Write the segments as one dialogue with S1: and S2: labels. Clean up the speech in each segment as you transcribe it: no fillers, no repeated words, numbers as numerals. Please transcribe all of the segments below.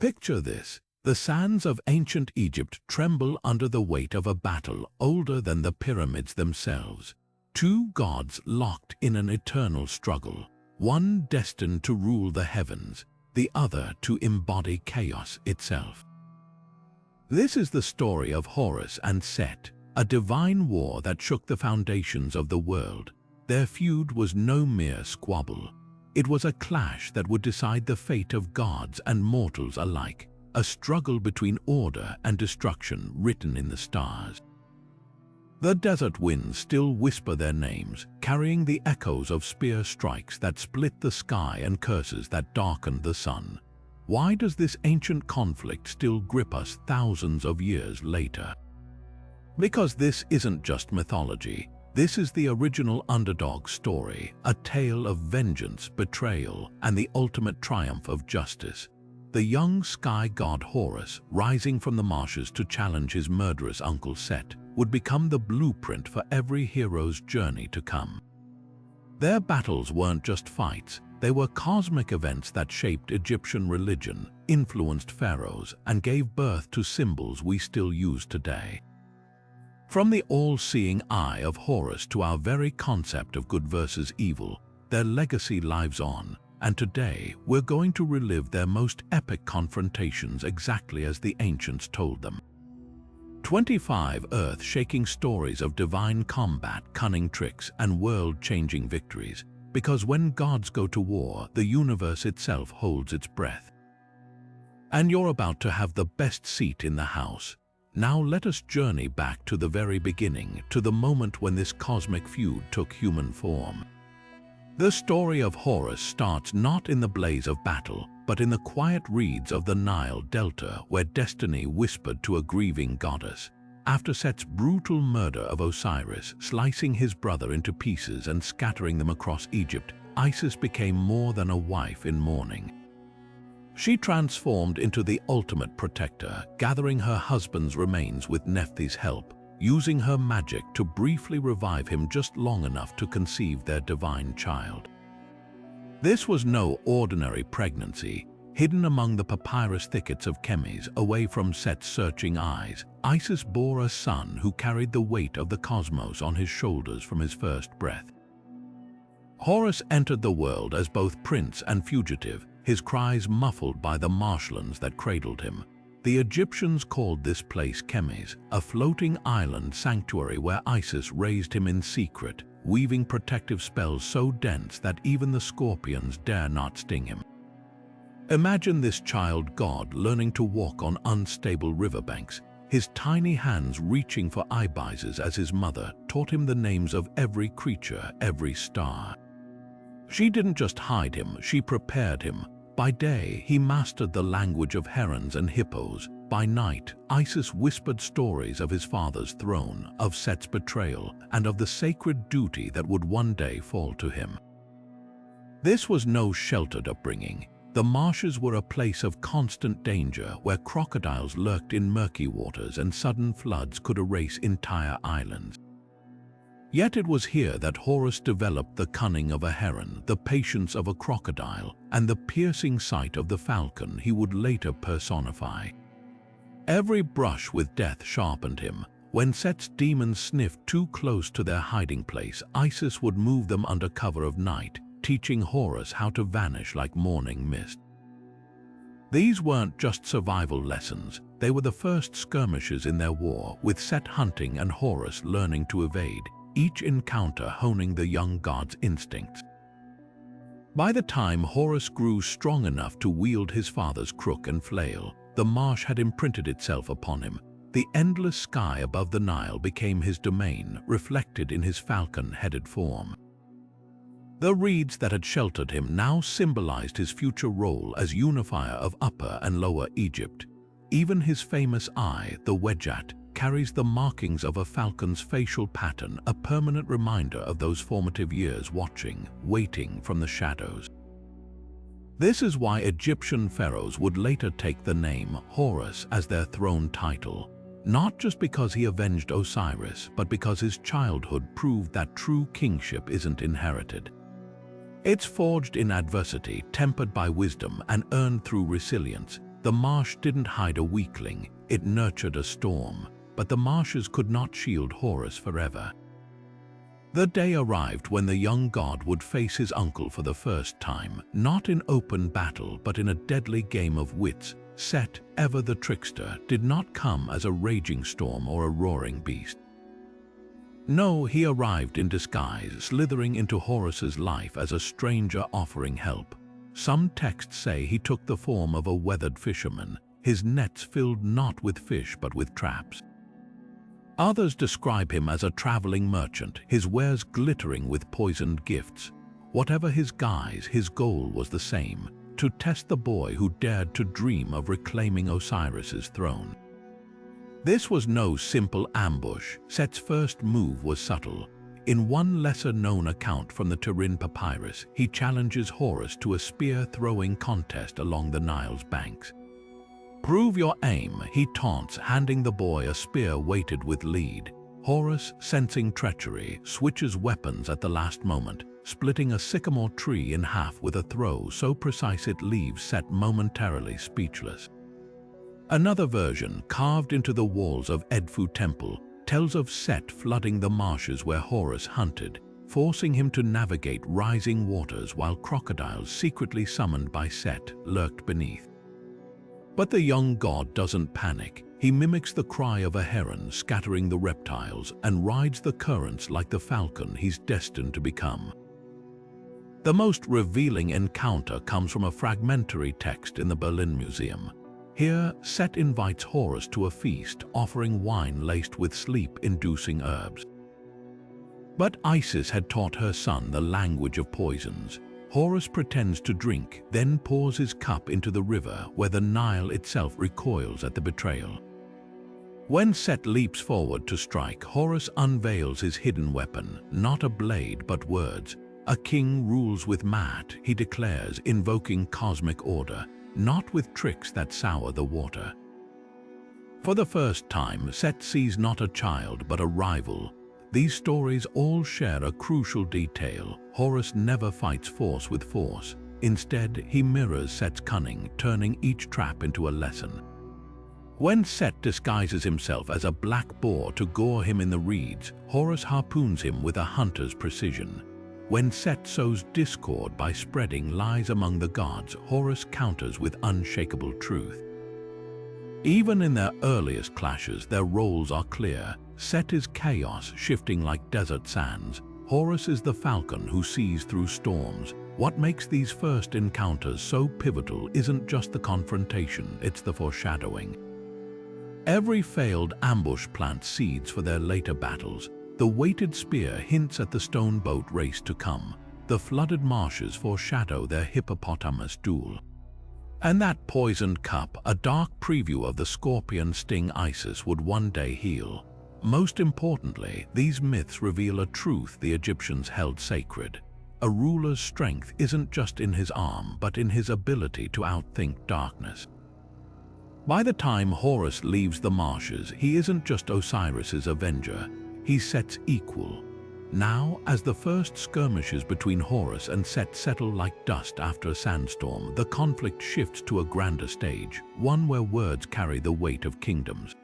S1: Picture this. The sands of ancient Egypt tremble under the weight of a battle older than the pyramids themselves. Two gods locked in an eternal struggle, one destined to rule the heavens, the other to embody chaos itself. This is the story of Horus and Set, a divine war that shook the foundations of the world. Their feud was no mere squabble. It was a clash that would decide the fate of gods and mortals alike, a struggle between order and destruction written in the stars. The desert winds still whisper their names, carrying the echoes of spear strikes that split the sky and curses that darkened the sun. Why does this ancient conflict still grip us thousands of years later? Because this isn't just mythology. This is the original underdog story, a tale of vengeance, betrayal, and the ultimate triumph of justice. The young sky god Horus, rising from the marshes to challenge his murderous uncle Set, would become the blueprint for every hero's journey to come. Their battles weren't just fights, they were cosmic events that shaped Egyptian religion, influenced pharaohs, and gave birth to symbols we still use today. From the all-seeing eye of Horus to our very concept of good versus evil, their legacy lives on, and today we're going to relive their most epic confrontations exactly as the ancients told them. 25 earth-shaking stories of divine combat, cunning tricks, and world-changing victories, because when gods go to war, the universe itself holds its breath. And you're about to have the best seat in the house. Now let us journey back to the very beginning, to the moment when this cosmic feud took human form. The story of Horus starts not in the blaze of battle, but in the quiet reeds of the Nile Delta, where destiny whispered to a grieving goddess. After Set's brutal murder of Osiris, slicing his brother into pieces and scattering them across Egypt, Isis became more than a wife in mourning. She transformed into the ultimate protector, gathering her husband's remains with Nephthys' help, using her magic to briefly revive him just long enough to conceive their divine child. This was no ordinary pregnancy. Hidden among the papyrus thickets of Chemis, away from Set's searching eyes, Isis bore a son who carried the weight of the cosmos on his shoulders from his first breath. Horus entered the world as both prince and fugitive, his cries muffled by the marshlands that cradled him. The Egyptians called this place Chemis, a floating island sanctuary where Isis raised him in secret, weaving protective spells so dense that even the scorpions dare not sting him. Imagine this child god learning to walk on unstable riverbanks, his tiny hands reaching for eyebases as his mother taught him the names of every creature, every star. She didn't just hide him, she prepared him. By day, he mastered the language of herons and hippos. By night, Isis whispered stories of his father's throne, of Set's betrayal, and of the sacred duty that would one day fall to him. This was no sheltered upbringing. The marshes were a place of constant danger where crocodiles lurked in murky waters and sudden floods could erase entire islands. Yet it was here that Horus developed the cunning of a heron, the patience of a crocodile, and the piercing sight of the falcon he would later personify. Every brush with death sharpened him. When Set's demons sniffed too close to their hiding place, Isis would move them under cover of night, teaching Horus how to vanish like morning mist. These weren't just survival lessons, they were the first skirmishes in their war, with Set hunting and Horus learning to evade, each encounter honing the young god's instincts. By the time Horus grew strong enough to wield his father's crook and flail, the marsh had imprinted itself upon him. The endless sky above the Nile became his domain, reflected in his falcon-headed form. The reeds that had sheltered him now symbolized his future role as unifier of Upper and Lower Egypt. Even his famous eye, the wedjat, carries the markings of a falcon's facial pattern, a permanent reminder of those formative years watching, waiting from the shadows. This is why Egyptian pharaohs would later take the name Horus as their throne title, not just because he avenged Osiris, but because his childhood proved that true kingship isn't inherited. It's forged in adversity, tempered by wisdom, and earned through resilience. The marsh didn't hide a weakling, it nurtured a storm, but the marshes could not shield Horus forever. The day arrived when the young god would face his uncle for the first time, not in open battle but in a deadly game of wits. Set, ever the trickster, did not come as a raging storm or a roaring beast. No, he arrived in disguise, slithering into Horus's life as a stranger offering help. Some texts say he took the form of a weathered fisherman, his nets filled not with fish but with traps. Others describe him as a traveling merchant, his wares glittering with poisoned gifts. Whatever his guise, his goal was the same: to test the boy who dared to dream of reclaiming Osiris's throne. This was no simple ambush. Set's first move was subtle. In one lesser-known account from the Turin papyrus, he challenges Horus to a spear-throwing contest along the Nile's banks. "Prove your aim," he taunts, handing the boy a spear weighted with lead. Horus, sensing treachery, switches weapons at the last moment, splitting a sycamore tree in half with a throw so precise it leaves Set momentarily speechless. Another version, carved into the walls of Edfu Temple, tells of Set flooding the marshes where Horus hunted, forcing him to navigate rising waters while crocodiles secretly summoned by Set lurked beneath. But the young god doesn't panic. He mimics the cry of a heron, scattering the reptiles, and rides the currents like the falcon he's destined to become. The most revealing encounter comes from a fragmentary text in the Berlin Museum. Here, Set invites Horus to a feast, offering wine laced with sleep-inducing herbs. But Isis had taught her son the language of poisons. Horus pretends to drink, then pours his cup into the river where the Nile itself recoils at the betrayal. When Set leaps forward to strike, Horus unveils his hidden weapon, not a blade but words. "A king rules with Maat," he declares, invoking cosmic order, not with tricks that sour the water. For the first time, Set sees not a child but a rival. These stories all share a crucial detail. Horus never fights force with force. Instead, he mirrors Set's cunning, turning each trap into a lesson. When Set disguises himself as a black boar to gore him in the reeds, Horus harpoons him with a hunter's precision. When Set sows discord by spreading lies among the gods, Horus counters with unshakable truth. Even in their earliest clashes, their roles are clear. Set is chaos, shifting like desert sands. Horus is the falcon who sees through storms. What makes these first encounters so pivotal isn't just the confrontation, it's the foreshadowing. Every failed ambush plants seeds for their later battles. The weighted spear hints at the stone boat race to come. The flooded marshes foreshadow their Hippopotamus Duel. And that poisoned cup, a dark preview of the scorpion sting Isis would one day heal. Most importantly, these myths reveal a truth the Egyptians held sacred. A ruler's strength isn't just in his arm, but in his ability to outthink darkness. By the time Horus leaves the marshes, he isn't just Osiris's avenger, he's Set's equal. Now, as the first skirmishes between Horus and Set settle like dust after a sandstorm, the conflict shifts to a grander stage, one where words carry the weight of kingdoms.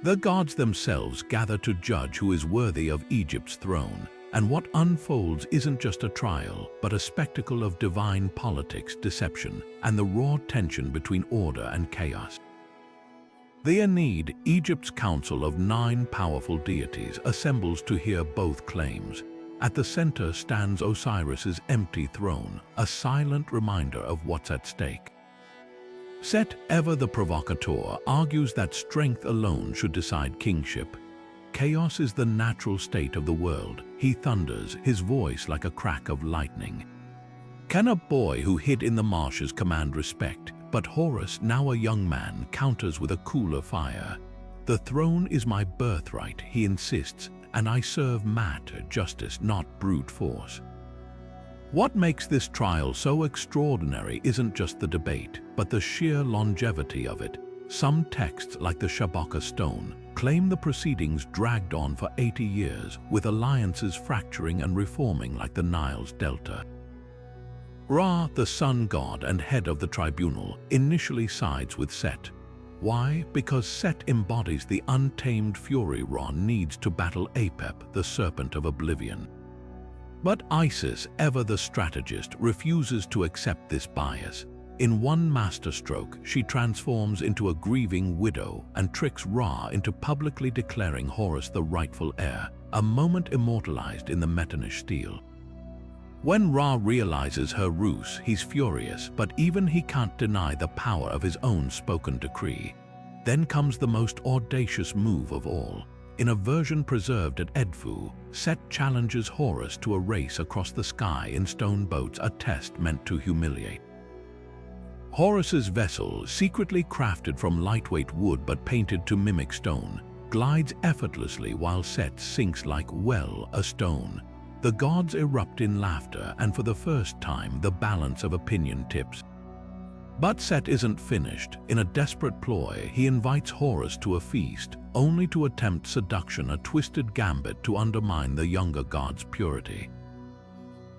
S1: The gods themselves gather to judge who is worthy of Egypt's throne, and what unfolds isn't just a trial, but a spectacle of divine politics, deception, and the raw tension between order and chaos. The Aeneid, Egypt's council of 9 powerful deities, assembles to hear both claims. At the center stands Osiris's empty throne, a silent reminder of what's at stake. Set, ever the provocateur, argues that strength alone should decide kingship. Chaos is the natural state of the world. He thunders, his voice like a crack of lightning. Can a boy who hid in the marshes command respect? But Horus, now a young man, counters with a cooler fire. "The throne is my birthright," he insists, "and I serve Maat, justice, not brute force." What makes this trial so extraordinary isn't just the debate, but the sheer longevity of it. Some texts, like the Shabaka stone, claim the proceedings dragged on for 80 years, with alliances fracturing and reforming like the Nile's delta. Ra, the sun god and head of the tribunal, initially sides with Set. Why? Because Set embodies the untamed fury Ra needs to battle Apep, the serpent of oblivion. But Isis, ever the strategist, refuses to accept this bias. In one masterstroke, she transforms into a grieving widow and tricks Ra into publicly declaring Horus the rightful heir, a moment immortalized in the Metternich stele. When Ra realizes her ruse, he's furious, but even he can't deny the power of his own spoken decree. Then comes the most audacious move of all. In a version preserved at Edfu, Set challenges Horus to a race across the sky in stone boats, a test meant to humiliate. Horus's vessel, secretly crafted from lightweight wood but painted to mimic stone, glides effortlessly while Set sinks like, well, a stone. The gods erupt in laughter, and for the first time the balance of opinion tips. But Set isn't finished. In a desperate ploy, he invites Horus to a feast, only to attempt seduction, a twisted gambit to undermine the younger god's purity.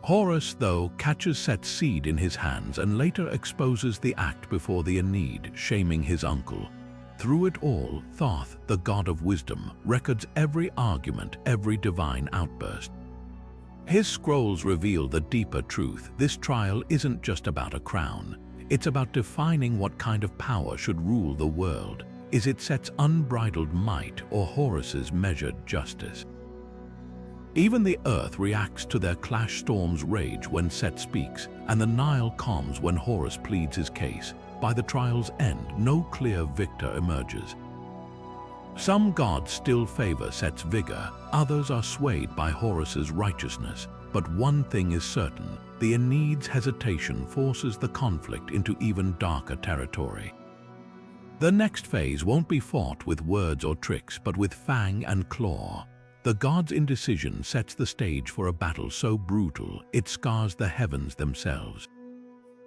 S1: Horus, though, catches Set's seed in his hands and later exposes the act before the Aeneid, shaming his uncle. Through it all, Thoth, the god of wisdom, records every argument, every divine outburst. His scrolls reveal the deeper truth. This trial isn't just about a crown. It's about defining what kind of power should rule the world. Is it Set's unbridled might or Horus's measured justice? Even the earth reacts to their clash. Storms rage when Set speaks, and the Nile calms when Horus pleads his case. By the trial's end, no clear victor emerges. Some gods still favor Set's vigor, others are swayed by Horus's righteousness. But one thing is certain, the Aeneid's hesitation forces the conflict into even darker territory. The next phase won't be fought with words or tricks, but with fang and claw. The gods' indecision sets the stage for a battle so brutal it scars the heavens themselves.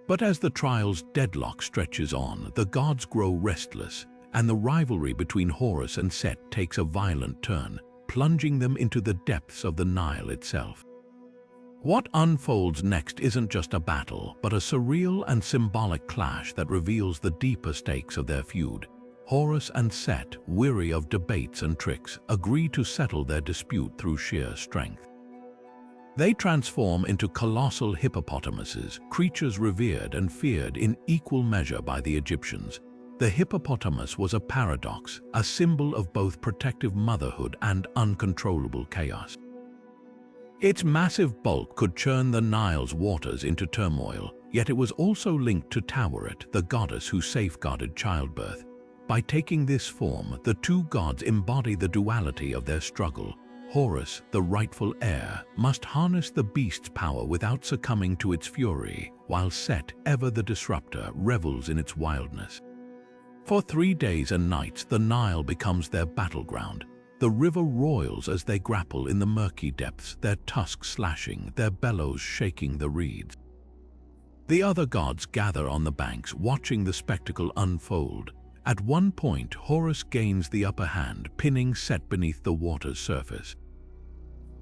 S1: But as the trial's deadlock stretches on, the gods grow restless, and the rivalry between Horus and Set takes a violent turn, plunging them into the depths of the Nile itself. What unfolds next isn't just a battle, but a surreal and symbolic clash that reveals the deeper stakes of their feud. Horus and Set, weary of debates and tricks, agree to settle their dispute through sheer strength. They transform into colossal hippopotamuses, creatures revered and feared in equal measure by the Egyptians. The hippopotamus was a paradox, a symbol of both protective motherhood and uncontrollable chaos. Its massive bulk could churn the Nile's waters into turmoil, yet it was also linked to Taweret, the goddess who safeguarded childbirth. By taking this form, the two gods embody the duality of their struggle. Horus, the rightful heir, must harness the beast's power without succumbing to its fury, while Set, ever the disruptor, revels in its wildness. For 3 days and nights, the Nile becomes their battleground. The river roils as they grapple in the murky depths, their tusks slashing, their bellows shaking the reeds. The other gods gather on the banks, watching the spectacle unfold. At one point, Horus gains the upper hand, pinning Set beneath the water's surface.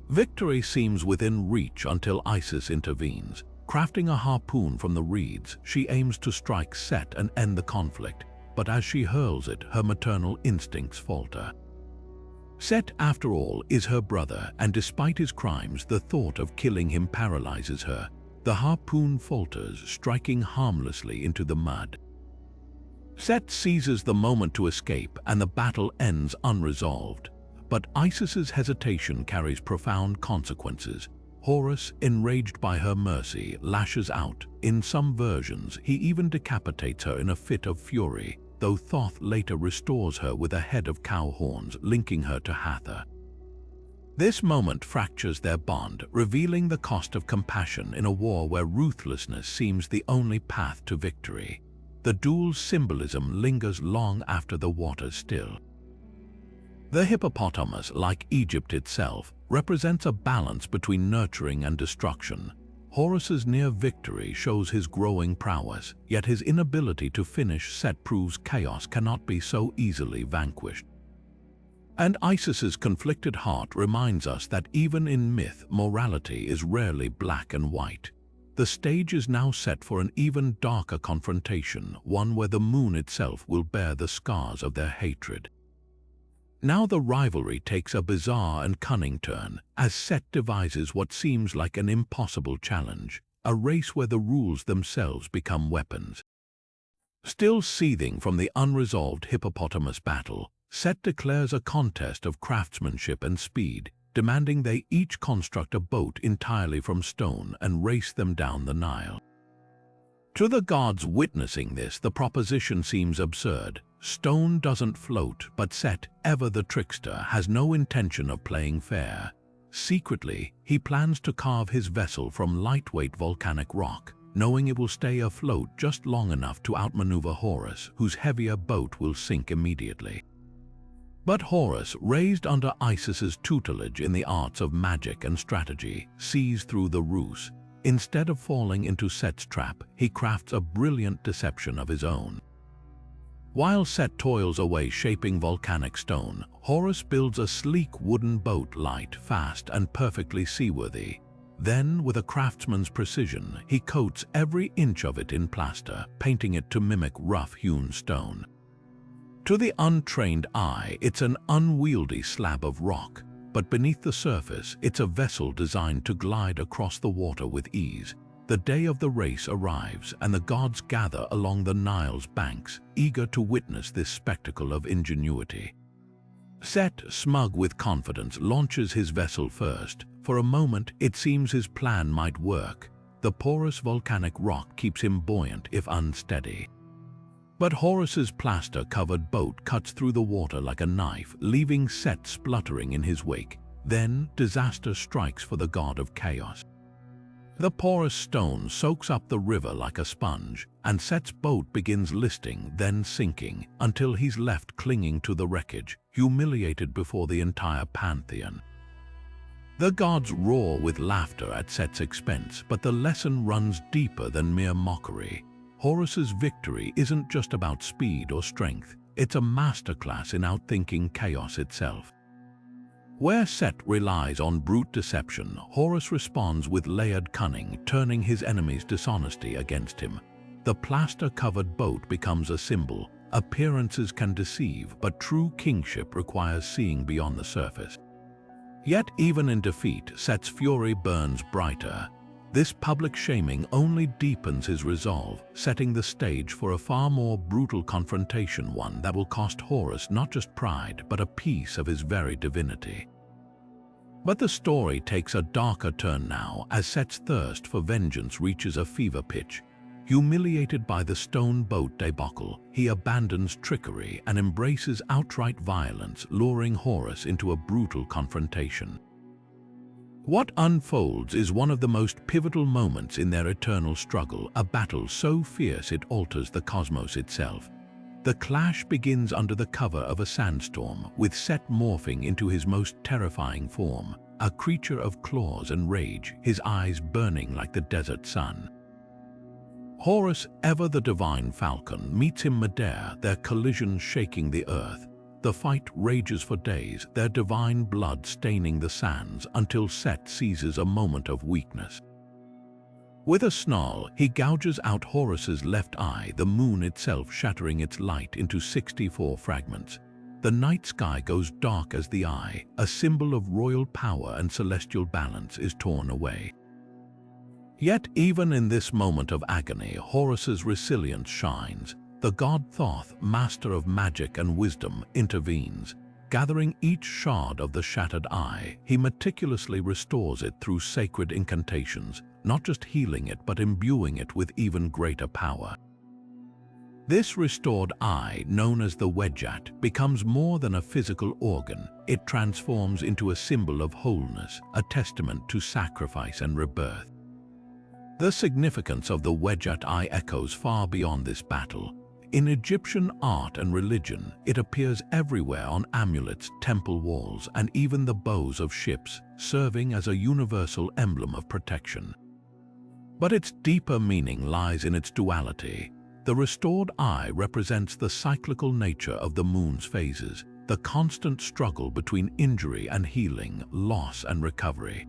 S1: Victory seems within reach until Isis intervenes. Crafting a harpoon from the reeds, she aims to strike Set and end the conflict, but as she hurls it, her maternal instincts falter. Set, after all, is her brother, and despite his crimes, the thought of killing him paralyzes her. The harpoon falters, striking harmlessly into the mud. Set seizes the moment to escape, and the battle ends unresolved. But Isis's hesitation carries profound consequences. Horus, enraged by her mercy, lashes out. In some versions, he even decapitates her in a fit of fury, though Thoth later restores her with a head of cow horns, linking her to Hathor. This moment fractures their bond, revealing the cost of compassion in a war where ruthlessness seems the only path to victory. The duel's symbolism lingers long after the waters still. The hippopotamus, like Egypt itself, represents a balance between nurturing and destruction. Horus's near victory shows his growing prowess, yet his inability to finish Set proves chaos cannot be so easily vanquished. And Isis's conflicted heart reminds us that even in myth, morality is rarely black and white. The stage is now set for an even darker confrontation, one where the moon itself will bear the scars of their hatred. Now the rivalry takes a bizarre and cunning turn, as Set devises what seems like an impossible challenge, a race where the rules themselves become weapons. Still seething from the unresolved hippopotamus battle, Set declares a contest of craftsmanship and speed, demanding they each construct a boat entirely from stone and race them down the Nile. To the gods witnessing this, the proposition seems absurd. Stone doesn't float, but Set, ever the trickster, has no intention of playing fair. Secretly, he plans to carve his vessel from lightweight volcanic rock, knowing it will stay afloat just long enough to outmaneuver Horus, whose heavier boat will sink immediately. But Horus, raised under Isis's tutelage in the arts of magic and strategy, sees through the ruse. Instead of falling into Set's trap, he crafts a brilliant deception of his own. While Set toils away shaping volcanic stone, Horus builds a sleek wooden boat, light, fast, and perfectly seaworthy. Then, with a craftsman's precision, he coats every inch of it in plaster, painting it to mimic rough-hewn stone. To the untrained eye, it's an unwieldy slab of rock, but beneath the surface, it's a vessel designed to glide across the water with ease. The day of the race arrives, and the gods gather along the Nile's banks, eager to witness this spectacle of ingenuity. Set, smug with confidence, launches his vessel first. For a moment, it seems his plan might work. The porous volcanic rock keeps him buoyant, if unsteady. But Horus's plaster-covered boat cuts through the water like a knife, leaving Set spluttering in his wake. Then, disaster strikes for the god of chaos. The porous stone soaks up the river like a sponge, and Set's boat begins listing, then sinking, until he's left clinging to the wreckage, humiliated before the entire pantheon. The gods roar with laughter at Set's expense, but the lesson runs deeper than mere mockery. Horus's victory isn't just about speed or strength, it's a masterclass in outthinking chaos itself. Where Set relies on brute deception, Horus responds with layered cunning, turning his enemy's dishonesty against him. The plaster-covered boat becomes a symbol. Appearances can deceive, but true kingship requires seeing beyond the surface. Yet even in defeat, Set's fury burns brighter. This public shaming only deepens his resolve, setting the stage for a far more brutal confrontation, one that will cost Horus not just pride, but a piece of his very divinity. But the story takes a darker turn now, as Set's thirst for vengeance reaches a fever pitch. Humiliated by the stone boat debacle, he abandons trickery and embraces outright violence, luring Horus into a brutal confrontation. What unfolds is one of the most pivotal moments in their eternal struggle, a battle so fierce it alters the cosmos itself. The clash begins under the cover of a sandstorm, with Set morphing into his most terrifying form, a creature of claws and rage, his eyes burning like the desert sun. Horus, ever the divine falcon, meets him midair, their collision shaking the earth. The fight rages for days, their divine blood staining the sands, until Set seizes a moment of weakness. With a snarl, he gouges out Horus's left eye, the moon itself shattering its light into 64 fragments. The night sky goes dark as the eye, a symbol of royal power and celestial balance, is torn away. Yet even in this moment of agony, Horus's resilience shines. The god Thoth, master of magic and wisdom, intervenes. Gathering each shard of the shattered eye, he meticulously restores it through sacred incantations, not just healing it but imbuing it with even greater power. This restored eye, known as the Wedjat, becomes more than a physical organ. It transforms into a symbol of wholeness, a testament to sacrifice and rebirth. The significance of the Wedjat eye echoes far beyond this battle. In Egyptian art and religion, it appears everywhere on amulets, temple walls, and even the bows of ships, serving as a universal emblem of protection. But its deeper meaning lies in its duality. The restored eye represents the cyclical nature of the moon's phases, the constant struggle between injury and healing, loss and recovery.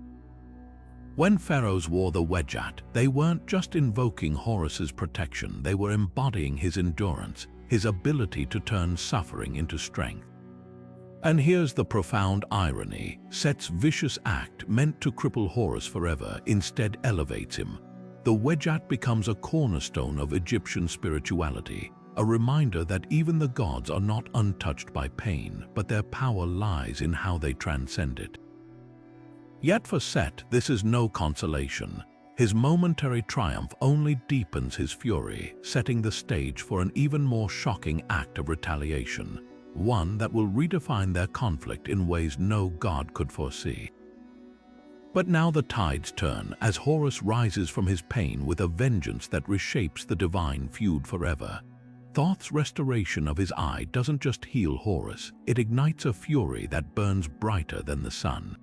S1: When pharaohs wore the wedjat, they weren't just invoking Horus's protection, they were embodying his endurance, his ability to turn suffering into strength. And here's the profound irony. Set's vicious act, meant to cripple Horus forever, instead elevates him. The wedjat becomes a cornerstone of Egyptian spirituality, a reminder that even the gods are not untouched by pain, but their power lies in how they transcend it. Yet for Set, this is no consolation. His momentary triumph only deepens his fury, setting the stage for an even more shocking act of retaliation, one that will redefine their conflict in ways no god could foresee. But now the tides turn as Horus rises from his pain with a vengeance that reshapes the divine feud forever. Thoth's restoration of his eye doesn't just heal Horus, it ignites a fury that burns brighter than the sun.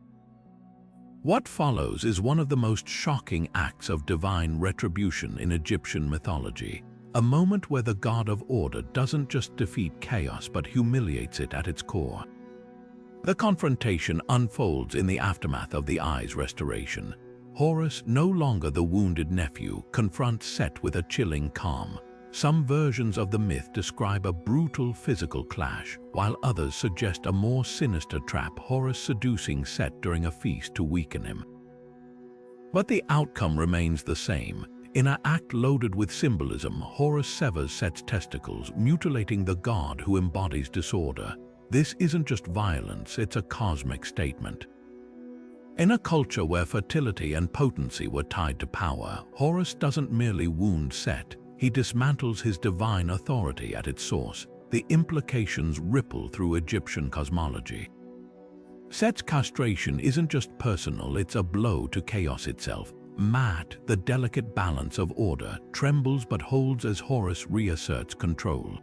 S1: What follows is one of the most shocking acts of divine retribution in Egyptian mythology, a moment where the god of order doesn't just defeat chaos but humiliates it at its core. The confrontation unfolds in the aftermath of the eye's restoration. Horus, no longer the wounded nephew, confronts Set with a chilling calm. Some versions of the myth describe a brutal physical clash, while others suggest a more sinister trap, Horus seducing Set during a feast to weaken him. But the outcome remains the same. In an act loaded with symbolism, Horus severs Set's testicles, mutilating the god who embodies disorder. This isn't just violence, it's a cosmic statement. In a culture where fertility and potency were tied to power, Horus doesn't merely wound Set, he dismantles his divine authority at its source. The implications ripple through Egyptian cosmology. Set's castration isn't just personal, it's a blow to chaos itself. Maat, the delicate balance of order, trembles but holds as Horus reasserts control.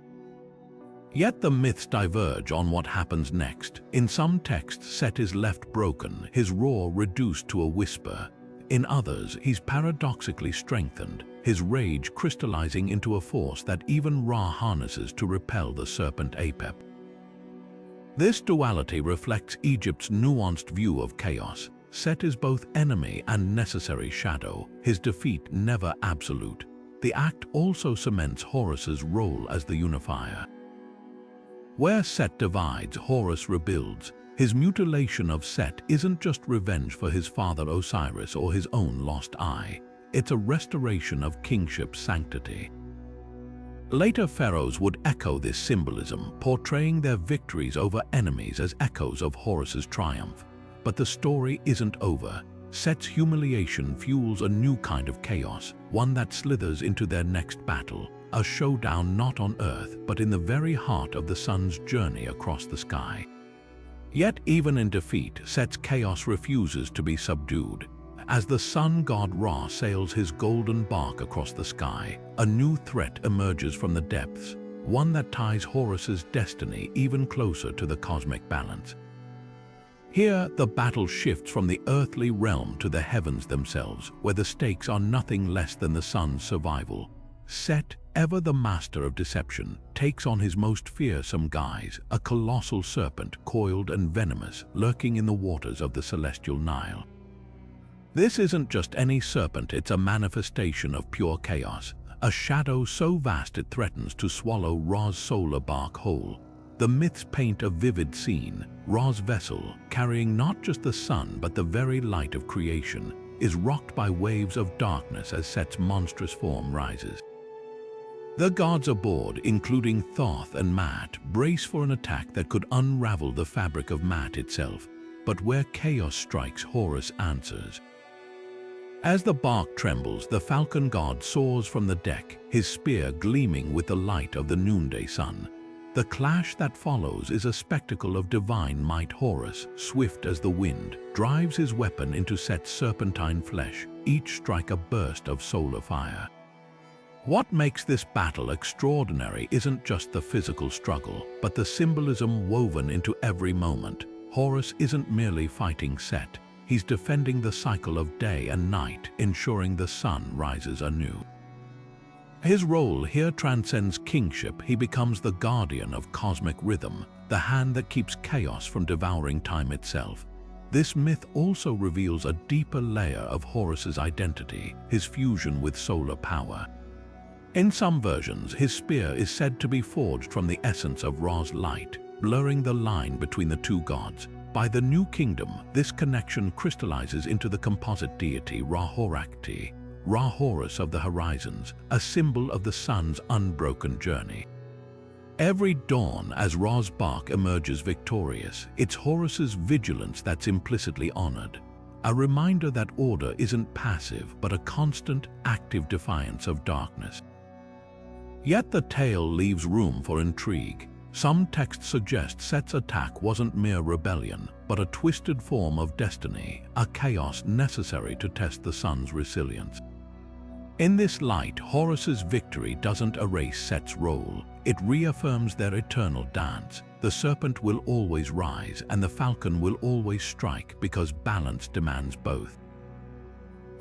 S1: Yet the myths diverge on what happens next. In some texts, Set is left broken, his roar reduced to a whisper. In others, he's paradoxically strengthened, his rage crystallizing into a force that even Ra harnesses to repel the serpent Apep. This duality reflects Egypt's nuanced view of chaos. Set is both enemy and necessary shadow, his defeat never absolute. The act also cements Horus's role as the unifier. Where Set divides, Horus rebuilds. His mutilation of Set isn't just revenge for his father Osiris or his own lost eye. It's a restoration of kingship sanctity. Later pharaohs would echo this symbolism, portraying their victories over enemies as echoes of Horus's triumph. But the story isn't over. Set's humiliation fuels a new kind of chaos, one that slithers into their next battle, a showdown not on Earth but in the very heart of the sun's journey across the sky. Yet even in defeat, Set's chaos refuses to be subdued. As the sun god Ra sails his golden bark across the sky, a new threat emerges from the depths, one that ties Horus's destiny even closer to the cosmic balance. Here, the battle shifts from the earthly realm to the heavens themselves, where the stakes are nothing less than the sun's survival. Set, ever the master of deception, takes on his most fearsome guise, a colossal serpent, coiled and venomous, lurking in the waters of the celestial Nile. This isn't just any serpent, it's a manifestation of pure chaos, a shadow so vast it threatens to swallow Ra's solar bark whole. The myths paint a vivid scene. Ra's vessel, carrying not just the sun but the very light of creation, is rocked by waves of darkness as Set's monstrous form rises. The gods aboard, including Thoth and Maat, brace for an attack that could unravel the fabric of Maat itself. But where chaos strikes, Horus answers. As the bark trembles, the falcon god soars from the deck, his spear gleaming with the light of the noonday sun. The clash that follows is a spectacle of divine might. Horus, swift as the wind, drives his weapon into Set's serpentine flesh, each strike a burst of solar fire. What makes this battle extraordinary isn't just the physical struggle, but the symbolism woven into every moment. Horus isn't merely fighting Set, he's defending the cycle of day and night, ensuring the sun rises anew. His role here transcends kingship. He becomes the guardian of cosmic rhythm, the hand that keeps chaos from devouring time itself. This myth also reveals a deeper layer of Horus's identity, his fusion with solar power. In some versions, his spear is said to be forged from the essence of Ra's light, blurring the line between the two gods. By the New Kingdom, this connection crystallizes into the composite deity Ra-Horakti, Ra-Horus of the horizons, a symbol of the sun's unbroken journey. Every dawn, as Ra's bark emerges victorious, it's Horus's vigilance that's implicitly honored, a reminder that order isn't passive but a constant, active defiance of darkness. Yet the tale leaves room for intrigue. Some texts suggest Set's attack wasn't mere rebellion, but a twisted form of destiny, a chaos necessary to test the sun's resilience. In this light, Horus's victory doesn't erase Set's role. It reaffirms their eternal dance. The serpent will always rise, and the falcon will always strike, because balance demands both.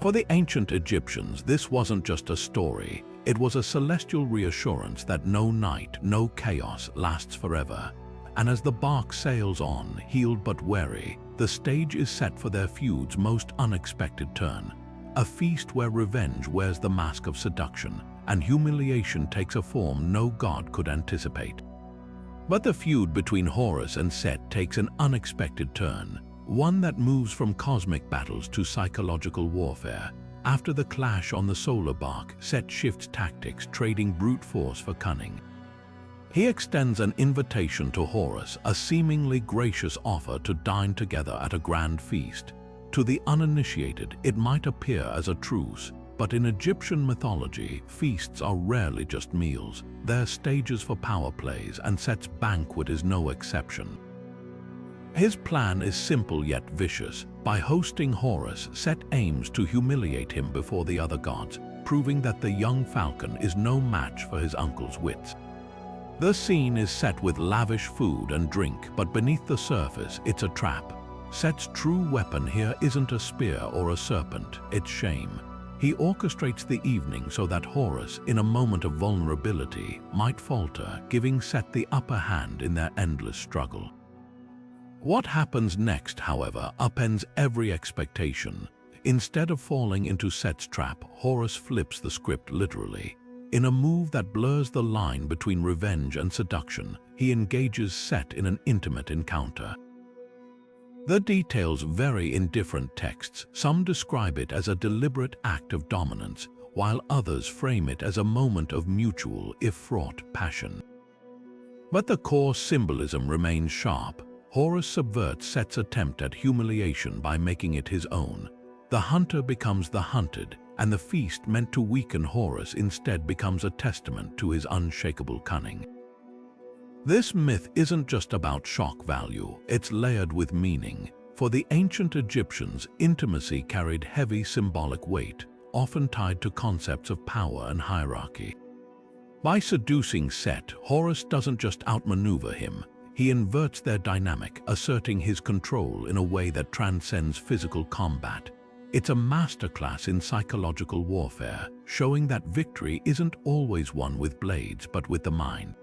S1: For the ancient Egyptians, this wasn't just a story. It was a celestial reassurance that no night, no chaos lasts forever. And as the bark sails on, healed but wary, the stage is set for their feud's most unexpected turn. A feast where revenge wears the mask of seduction, and humiliation takes a form no god could anticipate. But the feud between Horus and Set takes an unexpected turn, one that moves from cosmic battles to psychological warfare. After the clash on the solar bark, Set shifts tactics, trading brute force for cunning. He extends an invitation to Horus, a seemingly gracious offer to dine together at a grand feast. To the uninitiated, it might appear as a truce, but in Egyptian mythology, feasts are rarely just meals. They're stages for power plays, and Set's banquet is no exception. His plan is simple yet vicious. By hosting Horus, Set aims to humiliate him before the other gods, proving that the young falcon is no match for his uncle's wits. The scene is set with lavish food and drink, but beneath the surface, it's a trap. Set's true weapon here isn't a spear or a serpent, it's shame. He orchestrates the evening so that Horus, in a moment of vulnerability, might falter, giving Set the upper hand in their endless struggle. What happens next, however, upends every expectation. Instead of falling into Set's trap, Horus flips the script literally. In a move that blurs the line between revenge and seduction, he engages Set in an intimate encounter. The details vary in different texts. Some describe it as a deliberate act of dominance, while others frame it as a moment of mutual, if fraught, passion. But the core symbolism remains sharp. Horus subverts Set's attempt at humiliation by making it his own. The hunter becomes the hunted, and the feast meant to weaken Horus instead becomes a testament to his unshakable cunning. This myth isn't just about shock value, it's layered with meaning. For the ancient Egyptians, intimacy carried heavy symbolic weight, often tied to concepts of power and hierarchy. By seducing Set, Horus doesn't just outmaneuver him, he inverts their dynamic, asserting his control in a way that transcends physical combat. It's a masterclass in psychological warfare, showing that victory isn't always won with blades but with the mind.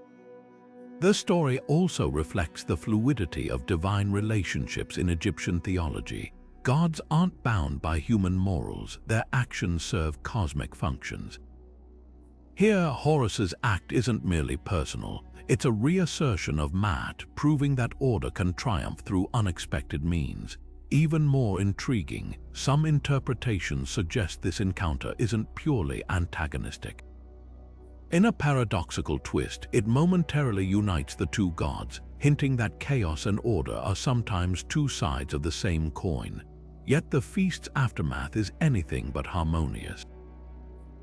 S1: The story also reflects the fluidity of divine relationships in Egyptian theology. Gods aren't bound by human morals, their actions serve cosmic functions. Here, Horus's act isn't merely personal, it's a reassertion of Maat, proving that order can triumph through unexpected means. Even more intriguing, some interpretations suggest this encounter isn't purely antagonistic. In a paradoxical twist, it momentarily unites the two gods, hinting that chaos and order are sometimes two sides of the same coin. Yet the feast's aftermath is anything but harmonious.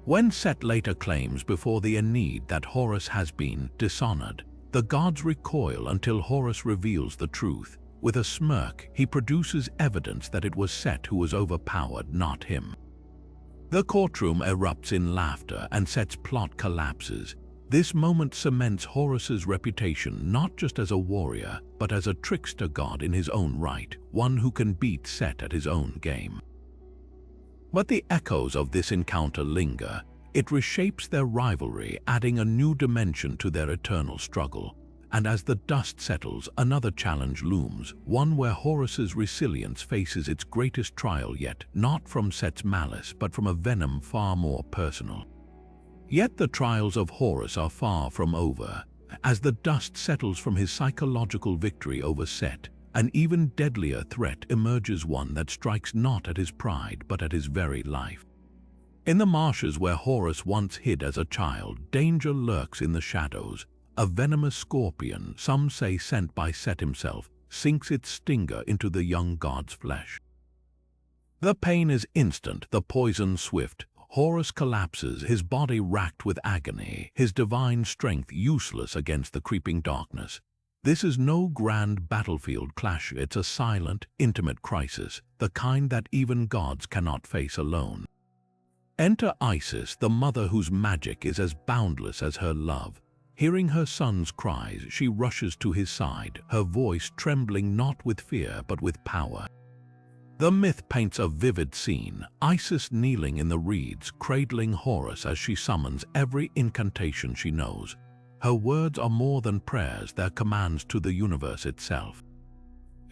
S1: When Set later claims before the Aeneid that Horus has been dishonored, the gods recoil until Horus reveals the truth. With a smirk, he produces evidence that it was Set who was overpowered, not him. The courtroom erupts in laughter and Set's plot collapses. This moment cements Horus's reputation not just as a warrior, but as a trickster god in his own right, one who can beat Set at his own game. But the echoes of this encounter linger. It reshapes their rivalry, adding a new dimension to their eternal struggle. And as the dust settles, another challenge looms, one where Horus's resilience faces its greatest trial yet, not from Set's malice, but from a venom far more personal. Yet the trials of Horus are far from over. As the dust settles from his psychological victory over Set, an even deadlier threat emerges, one that strikes not at his pride but at his very life. In the marshes where Horus once hid as a child, danger lurks in the shadows. A venomous scorpion, some say sent by Set himself, sinks its stinger into the young god's flesh. The pain is instant, the poison swift. Horus collapses, his body racked with agony, his divine strength useless against the creeping darkness. This is no grand battlefield clash, it's a silent, intimate crisis, the kind that even gods cannot face alone. Enter Isis, the mother whose magic is as boundless as her love. Hearing her son's cries, she rushes to his side, her voice trembling not with fear but with power. The myth paints a vivid scene, Isis kneeling in the reeds, cradling Horus as she summons every incantation she knows. Her words are more than prayers, they're commands to the universe itself.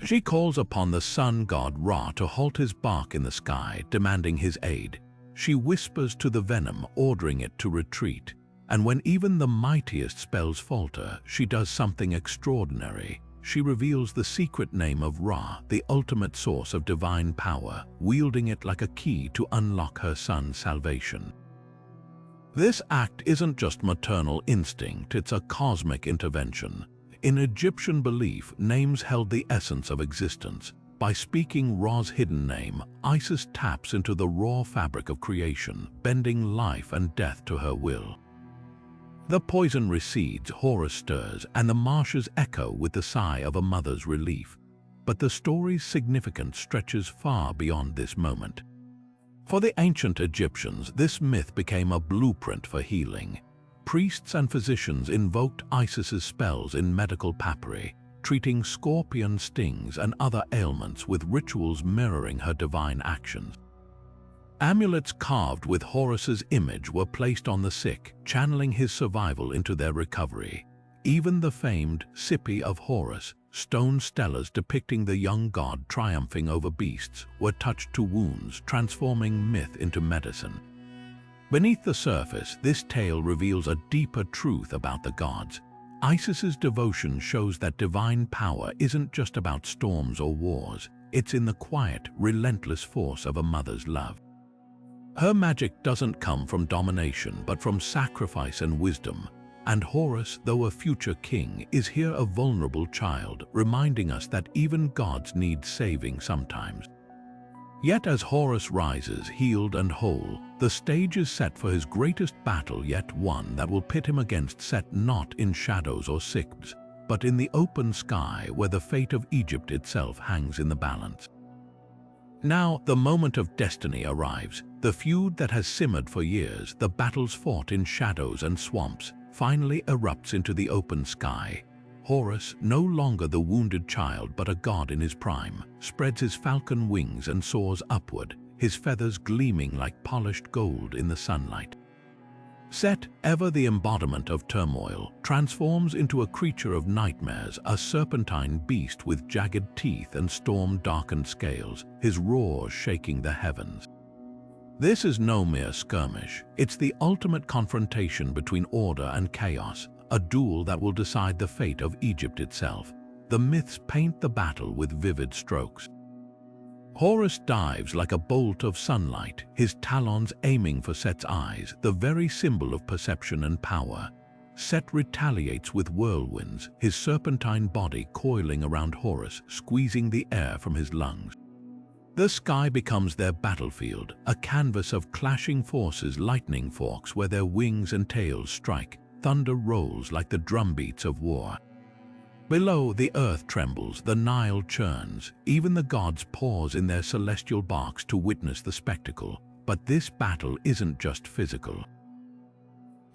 S1: She calls upon the sun god Ra to halt his bark in the sky, demanding his aid. She whispers to the venom, ordering it to retreat. And when even the mightiest spells falter, she does something extraordinary. She reveals the secret name of Ra, the ultimate source of divine power, wielding it like a key to unlock her son's salvation. This act isn't just maternal instinct, it's a cosmic intervention. In Egyptian belief, names held the essence of existence. By speaking Ra's hidden name, Isis taps into the raw fabric of creation, bending life and death to her will. The poison recedes, Horus stirs, and the marshes echo with the sigh of a mother's relief. But the story's significance stretches far beyond this moment. For the ancient Egyptians, this myth became a blueprint for healing. Priests and physicians invoked Isis's spells in medical papyri, treating scorpion stings and other ailments with rituals mirroring her divine actions. Amulets carved with Horus's image were placed on the sick, channeling his survival into their recovery. Even the famed Sipi of Horus, stone stelas depicting the young god triumphing over beasts, were touched to wounds, transforming myth into medicine. Beneath the surface, this tale reveals a deeper truth about the gods. Isis's devotion shows that divine power isn't just about storms or wars, it's in the quiet, relentless force of a mother's love. Her magic doesn't come from domination, but from sacrifice and wisdom. And Horus, though a future king, is here a vulnerable child, reminding us that even gods need saving sometimes. Yet as Horus rises, healed and whole, the stage is set for his greatest battle yet, one that will pit him against Set not in shadows or Styx, but in the open sky where the fate of Egypt itself hangs in the balance. Now, the moment of destiny arrives. The feud that has simmered for years, the battles fought in shadows and swamps, finally erupts into the open sky. Horus, no longer the wounded child but a god in his prime, spreads his falcon wings and soars upward, his feathers gleaming like polished gold in the sunlight. Set, ever the embodiment of turmoil, transforms into a creature of nightmares, a serpentine beast with jagged teeth and storm-darkened scales, his roars shaking the heavens. This is no mere skirmish, it's the ultimate confrontation between order and chaos, a duel that will decide the fate of Egypt itself. The myths paint the battle with vivid strokes. Horus dives like a bolt of sunlight, his talons aiming for Set's eyes, the very symbol of perception and power. Set retaliates with whirlwinds, his serpentine body coiling around Horus, squeezing the air from his lungs. The sky becomes their battlefield, a canvas of clashing forces, lightning forks where their wings and tails strike, thunder rolls like the drumbeats of war. Below, the earth trembles, the Nile churns, even the gods pause in their celestial barks to witness the spectacle. But this battle isn't just physical.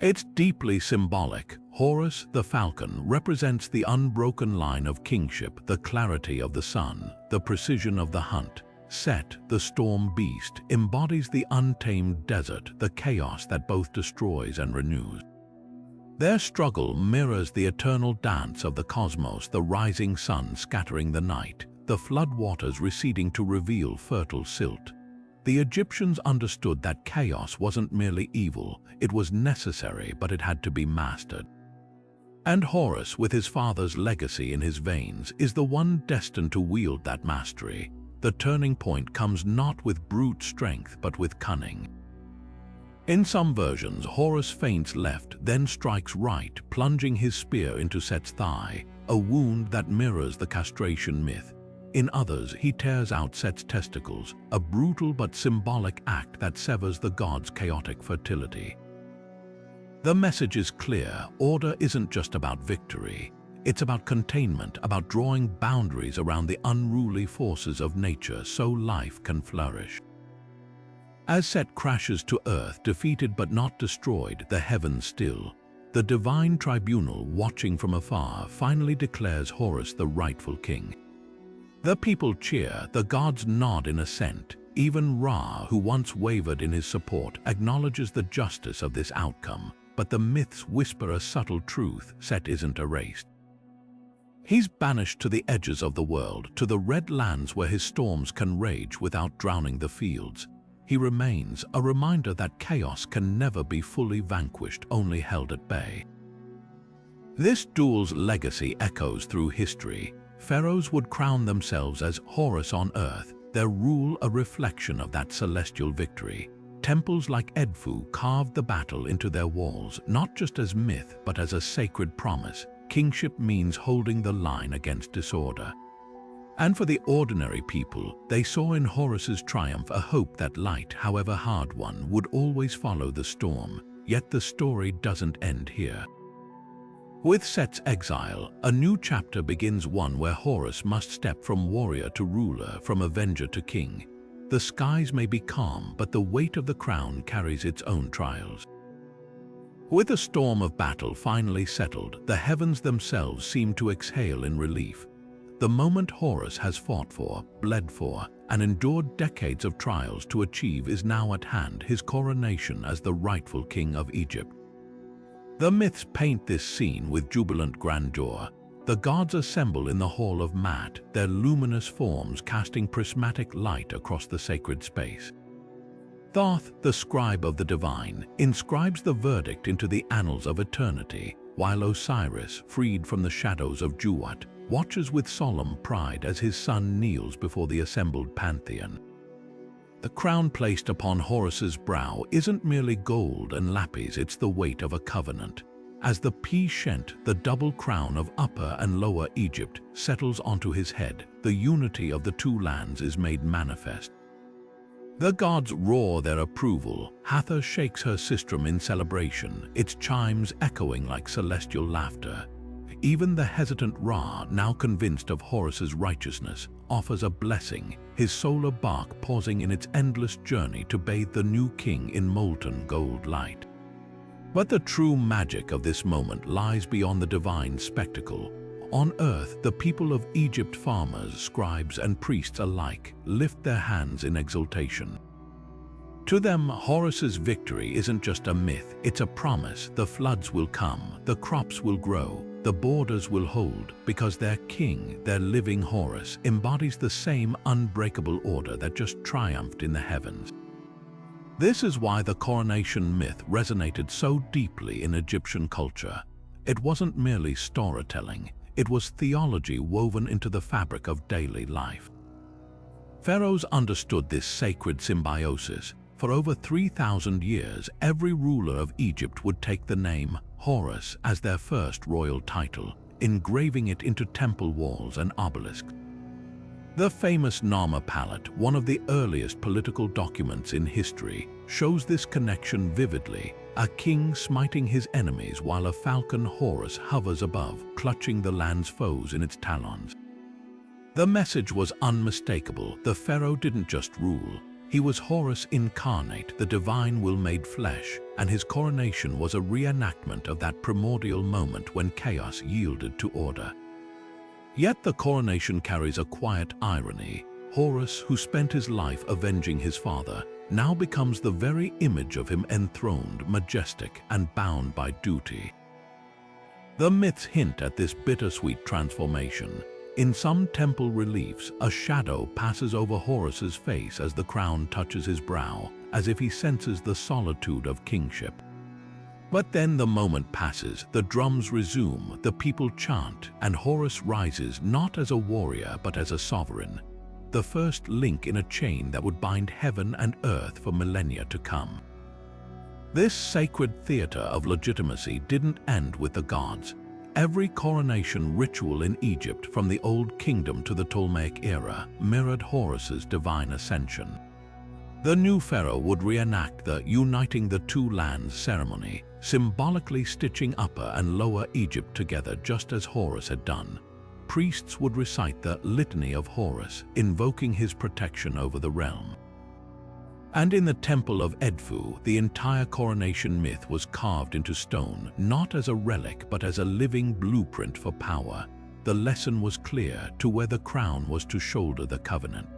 S1: It's deeply symbolic. Horus, the falcon, represents the unbroken line of kingship, the clarity of the sun, the precision of the hunt. Set, the storm beast, embodies the untamed desert, the chaos that both destroys and renews. Their struggle mirrors the eternal dance of the cosmos, the rising sun scattering the night, the flood waters receding to reveal fertile silt. The Egyptians understood that chaos wasn't merely evil, it was necessary, but it had to be mastered. And Horus, with his father's legacy in his veins, is the one destined to wield that mastery. The turning point comes not with brute strength, but with cunning. In some versions, Horus feints left, then strikes right, plunging his spear into Set's thigh, a wound that mirrors the castration myth. In others, he tears out Set's testicles, a brutal but symbolic act that severs the god's chaotic fertility. The message is clear: order isn't just about victory. It's about containment, about drawing boundaries around the unruly forces of nature so life can flourish. As Set crashes to earth, defeated but not destroyed, the heavens still, the divine tribunal, watching from afar, finally declares Horus the rightful king. The people cheer, the gods nod in assent. Even Ra, who once wavered in his support, acknowledges the justice of this outcome. But the myths whisper a subtle truth: Set isn't erased. He's banished to the edges of the world, to the red lands where his storms can rage without drowning the fields. He remains, a reminder that chaos can never be fully vanquished, only held at bay. This duel's legacy echoes through history. Pharaohs would crown themselves as Horus on earth, their rule a reflection of that celestial victory. Temples like Edfu carved the battle into their walls, not just as myth, but as a sacred promise. Kingship means holding the line against disorder. And for the ordinary people, they saw in Horus's triumph a hope that light, however hard won, would always follow the storm. Yet the story doesn't end here. With Set's exile, a new chapter begins, one where Horus must step from warrior to ruler, from avenger to king. The skies may be calm, but the weight of the crown carries its own trials. With the storm of battle finally settled, the heavens themselves seem to exhale in relief. The moment Horus has fought for, bled for, and endured decades of trials to achieve is now at hand: his coronation as the rightful king of Egypt. The myths paint this scene with jubilant grandeur. The gods assemble in the Hall of Maat, their luminous forms casting prismatic light across the sacred space. Thoth, the scribe of the divine, inscribes the verdict into the annals of eternity, while Osiris, freed from the shadows of Juat, watches with solemn pride as his son kneels before the assembled pantheon. The crown placed upon Horus's brow isn't merely gold and lapis, it's the weight of a covenant. As the Shent, the double crown of Upper and Lower Egypt, settles onto his head, the unity of the two lands is made manifest. The gods roar their approval. Hathor shakes her sistrum in celebration, its chimes echoing like celestial laughter. Even the hesitant Ra, now convinced of Horus's righteousness, offers a blessing, his solar bark pausing in its endless journey to bathe the new king in molten gold light. But the true magic of this moment lies beyond the divine spectacle. On earth, the people of Egypt, farmers, scribes, and priests alike, lift their hands in exultation. To them, Horus's victory isn't just a myth, it's a promise. The floods will come, the crops will grow, the borders will hold, because their king, their living Horus, embodies the same unbreakable order that just triumphed in the heavens. This is why the coronation myth resonated so deeply in Egyptian culture. It wasn't merely storytelling, it was theology woven into the fabric of daily life. Pharaohs understood this sacred symbiosis. For over 3,000 years, every ruler of Egypt would take the name Horus as their first royal title, engraving it into temple walls and obelisks. The famous Nama palette, one of the earliest political documents in history, shows this connection vividly: a king smiting his enemies while a falcon Horus hovers above, clutching the land's foes in its talons. The message was unmistakable. The pharaoh didn't just rule. He was Horus incarnate, the divine will made flesh, and his coronation was a reenactment of that primordial moment when chaos yielded to order. Yet the coronation carries a quiet irony. Horus, who spent his life avenging his father, now becomes the very image of him, enthroned, majestic, and bound by duty. The myths hint at this bittersweet transformation. In some temple reliefs, a shadow passes over Horus's face as the crown touches his brow, as if he senses the solitude of kingship. But then the moment passes, the drums resume, the people chant, and Horus rises not as a warrior but as a sovereign, the first link in a chain that would bind heaven and earth for millennia to come. This sacred theater of legitimacy didn't end with the gods. Every coronation ritual in Egypt, from the Old Kingdom to the Ptolemaic era, mirrored Horus's divine ascension. The new pharaoh would reenact the uniting the two lands ceremony, symbolically stitching Upper and Lower Egypt together just as Horus had done. Priests would recite the Litany of Horus, invoking his protection over the realm. And in the temple of Edfu, the entire coronation myth was carved into stone, not as a relic but as a living blueprint for power. The lesson was clear: to wear the crown was to shoulder the covenant.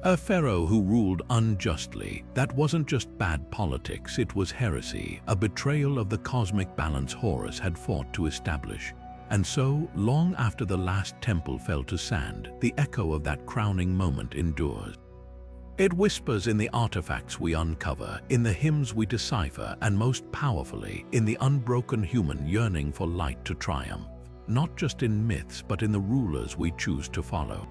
S1: A pharaoh who ruled unjustly, that wasn't just bad politics, it was heresy, a betrayal of the cosmic balance Horus had fought to establish. And so, long after the last temple fell to sand, the echo of that crowning moment endures. It whispers in the artifacts we uncover, in the hymns we decipher, and most powerfully, in the unbroken human yearning for light to triumph, not just in myths but in the rulers we choose to follow.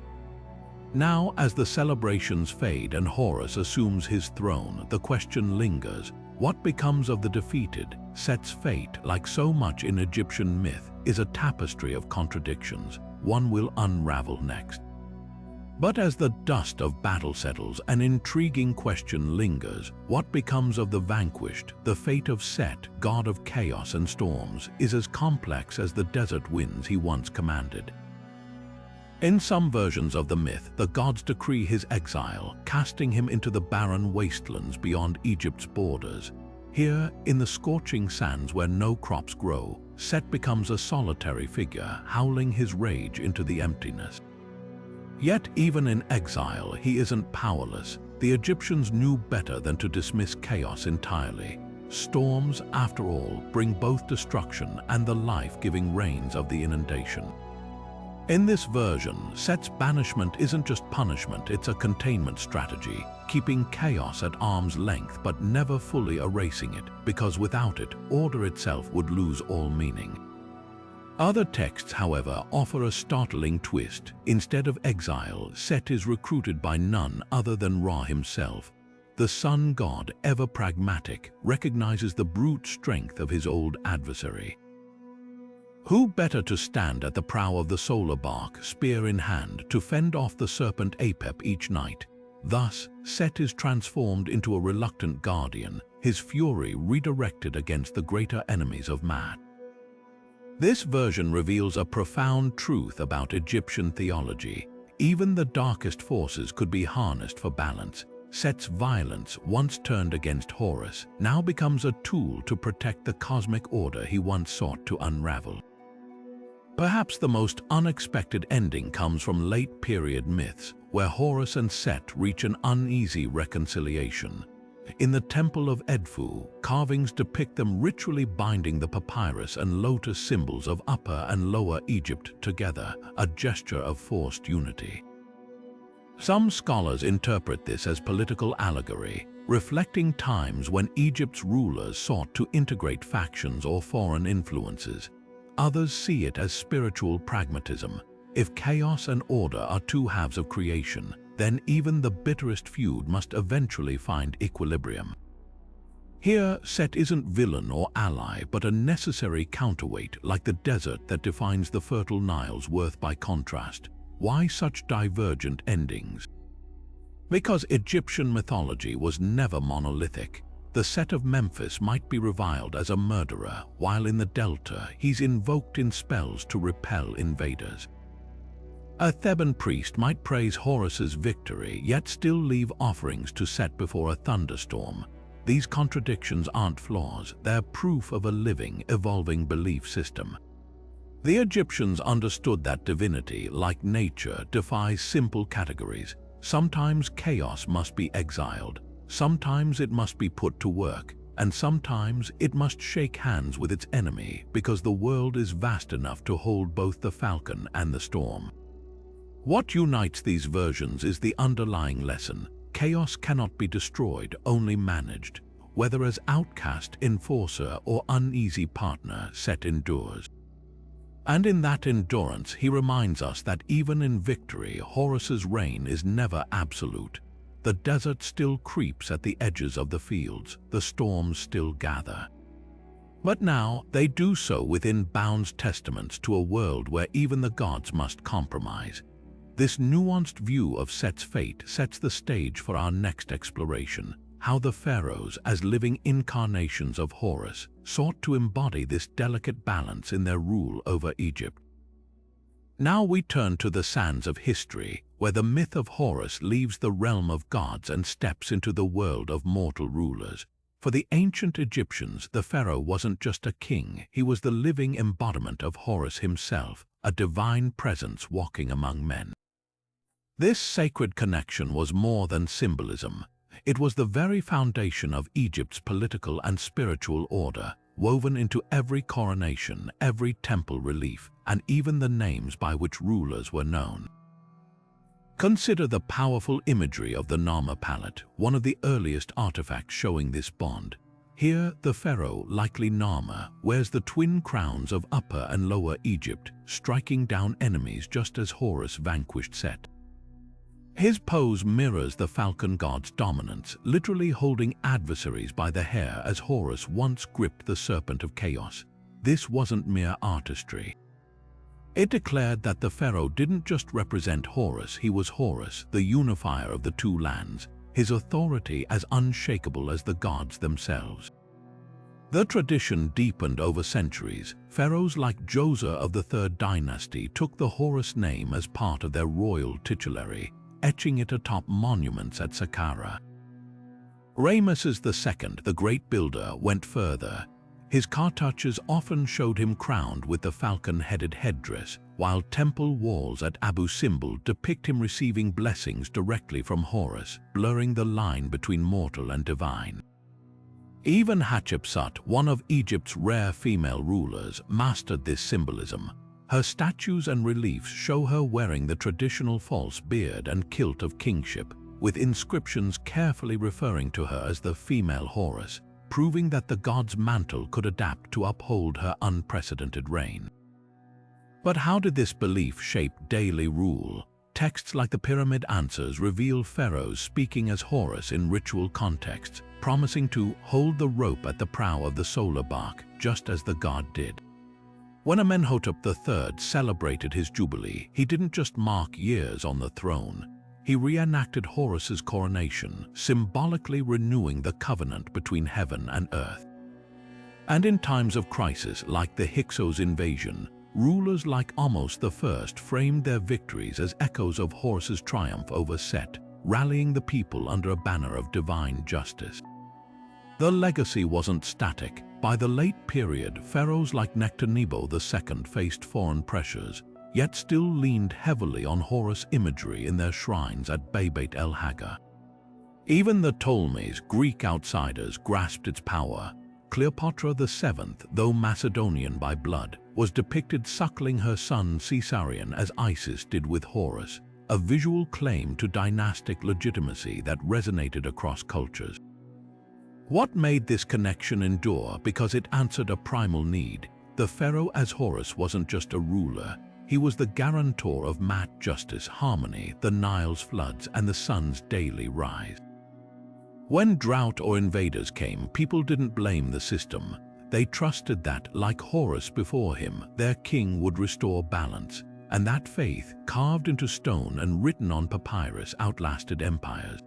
S1: Now, as the celebrations fade and Horus assumes his throne, the question lingers: what becomes of the defeated? Set's fate, like so much in Egyptian myth, is a tapestry of contradictions. One will unravel next. But as the dust of battle settles, an intriguing question lingers. What becomes of the vanquished? The fate of Set, god of chaos and storms, is as complex as the desert winds he once commanded. In some versions of the myth, the gods decree his exile, casting him into the barren wastelands beyond Egypt's borders. Here, in the scorching sands where no crops grow, Set becomes a solitary figure, howling his rage into the emptiness. Yet even in exile, he isn't powerless. The Egyptians knew better than to dismiss chaos entirely. Storms, after all, bring both destruction and the life-giving rains of the inundation. In this version, Set's banishment isn't just punishment, it's a containment strategy, keeping chaos at arm's length but never fully erasing it, because without it, order itself would lose all meaning. Other texts, however, offer a startling twist. Instead of exile, Set is recruited by none other than Ra himself. The sun god, ever pragmatic, recognizes the brute strength of his old adversary. Who better to stand at the prow of the solar bark, spear in hand, to fend off the serpent Apep each night? Thus, Set is transformed into a reluctant guardian, his fury redirected against the greater enemies of man. This version reveals a profound truth about Egyptian theology. Even the darkest forces could be harnessed for balance. Set's violence, once turned against Horus, now becomes a tool to protect the cosmic order he once sought to unravel. Perhaps the most unexpected ending comes from late-period myths, where Horus and Set reach an uneasy reconciliation. In the Temple of Edfu, carvings depict them ritually binding the papyrus and lotus symbols of Upper and Lower Egypt together, a gesture of forced unity. Some scholars interpret this as political allegory, reflecting times when Egypt's rulers sought to integrate factions or foreign influences. Others see it as spiritual pragmatism. If chaos and order are two halves of creation, then even the bitterest feud must eventually find equilibrium. Here, Set isn't villain or ally, but a necessary counterweight, like the desert that defines the fertile Nile's worth by contrast. Why such divergent endings? Because Egyptian mythology was never monolithic. The Set of Memphis might be reviled as a murderer, while in the Delta, he's invoked in spells to repel invaders. A Theban priest might praise Horus's victory, yet still leave offerings to Set before a thunderstorm. These contradictions aren't flaws, they're proof of a living, evolving belief system. The Egyptians understood that divinity, like nature, defies simple categories. Sometimes chaos must be exiled, sometimes it must be put to work. and sometimes it must shake hands with its enemy because the world is vast enough to hold both the falcon and the storm. What unites these versions is the underlying lesson: chaos cannot be destroyed, only managed. Whether as outcast, enforcer, or uneasy partner, Set endures. And in that endurance, he reminds us that even in victory, Horus's reign is never absolute. The desert still creeps at the edges of the fields, the storms still gather. But now they do so within bounds, testaments to a world where even the gods must compromise. This nuanced view of Set's fate sets the stage for our next exploration: how the pharaohs, as living incarnations of Horus, sought to embody this delicate balance in their rule over Egypt. Now we turn to the sands of history, where the myth of Horus leaves the realm of gods and steps into the world of mortal rulers. For the ancient Egyptians, the pharaoh wasn't just a king, he was the living embodiment of Horus himself, a divine presence walking among men. This sacred connection was more than symbolism. It was the very foundation of Egypt's political and spiritual order, woven into every coronation, every temple relief, and even the names by which rulers were known. Consider the powerful imagery of the Nama palette, one of the earliest artifacts showing this bond. Here, the pharaoh, likely Nama, wears the twin crowns of Upper and Lower Egypt, striking down enemies just as Horus vanquished Set. His pose mirrors the falcon god's dominance, literally holding adversaries by the hair as Horus once gripped the serpent of chaos. This wasn't mere artistry. It declared that the pharaoh didn't just represent Horus, he was Horus, the unifier of the two lands, his authority as unshakable as the gods themselves. The tradition deepened over centuries. Pharaohs like Djoser of the Third Dynasty took the Horus name as part of their royal titulary, etching it atop monuments at Saqqara. Ramesses II, the great builder, went further. His cartouches often showed him crowned with the falcon-headed headdress, while temple walls at Abu Simbel depict him receiving blessings directly from Horus, blurring the line between mortal and divine. Even Hatshepsut, one of Egypt's rare female rulers, mastered this symbolism. Her statues and reliefs show her wearing the traditional false beard and kilt of kingship, with inscriptions carefully referring to her as the female Horus, proving that the god's mantle could adapt to uphold her unprecedented reign. But how did this belief shape daily rule? Texts like the Pyramid Answers reveal pharaohs speaking as Horus in ritual contexts, promising to hold the rope at the prow of the solar bark, just as the god did. When Amenhotep III celebrated his jubilee, he didn't just mark years on the throne. He reenacted Horus's coronation, symbolically renewing the covenant between heaven and earth. And in times of crisis, like the Hyksos invasion, rulers like Ahmose I framed their victories as echoes of Horus's triumph over Set, rallying the people under a banner of divine justice. The legacy wasn't static. By the late period, pharaohs like Nectanebo II faced foreign pressures, yet still leaned heavily on Horus imagery in their shrines at Beit el-Haga. Even the Ptolemies, Greek outsiders, grasped its power. Cleopatra VII, though Macedonian by blood, was depicted suckling her son Caesarion as Isis did with Horus, a visual claim to dynastic legitimacy that resonated across cultures. What made this connection endure? Because it answered a primal need. The pharaoh as Horus wasn't just a ruler, he was the guarantor of mat justice, harmony, the Nile's floods, and the sun's daily rise. When drought or invaders came, people didn't blame the system. They trusted that, like Horus before him, their king would restore balance, and that faith, carved into stone and written on papyrus, outlasted empires.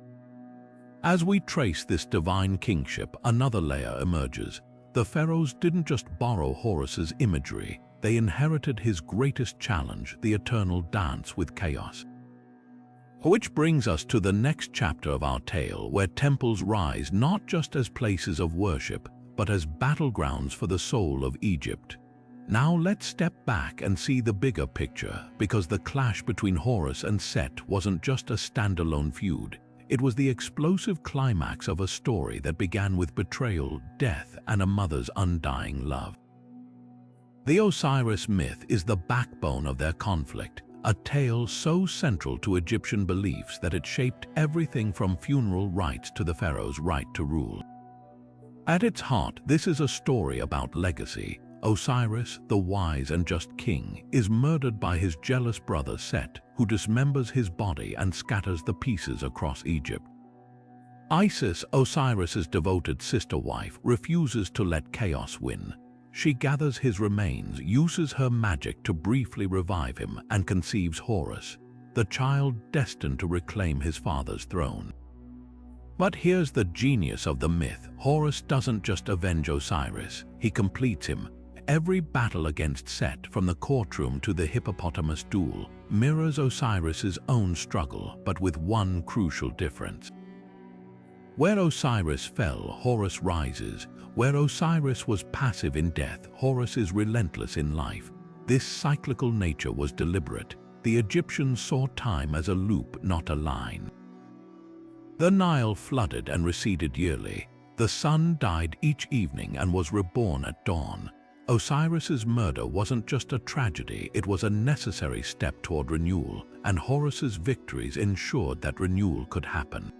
S1: As we trace this divine kingship, another layer emerges. The pharaohs didn't just borrow Horus's imagery, they inherited his greatest challenge, the eternal dance with chaos. Which brings us to the next chapter of our tale, where temples rise not just as places of worship, but as battlegrounds for the soul of Egypt. Now let's step back and see the bigger picture, because the clash between Horus and Set wasn't just a standalone feud. It was the explosive climax of a story that began with betrayal, death, and a mother's undying love. The Osiris myth is the backbone of their conflict, a tale so central to Egyptian beliefs that it shaped everything from funeral rites to the pharaoh's right to rule. At its heart, this is a story about legacy. Osiris, the wise and just king, is murdered by his jealous brother Set, who dismembers his body and scatters the pieces across Egypt. Isis, Osiris's devoted sister-wife, refuses to let chaos win. She gathers his remains, uses her magic to briefly revive him, and conceives Horus, the child destined to reclaim his father's throne. But here's the genius of the myth. Horus doesn't just avenge Osiris, he completes him. Every battle against Set, from the courtroom to the Hippopotamus Duel, mirrors Osiris's own struggle, but with one crucial difference. Where Osiris fell, Horus rises. Where Osiris was passive in death, Horus is relentless in life. This cyclical nature was deliberate. The Egyptians saw time as a loop, not a line. The Nile flooded and receded yearly. The sun died each evening and was reborn at dawn. Osiris's murder wasn't just a tragedy, it was a necessary step toward renewal, and Horus's victories ensured that renewal could happen.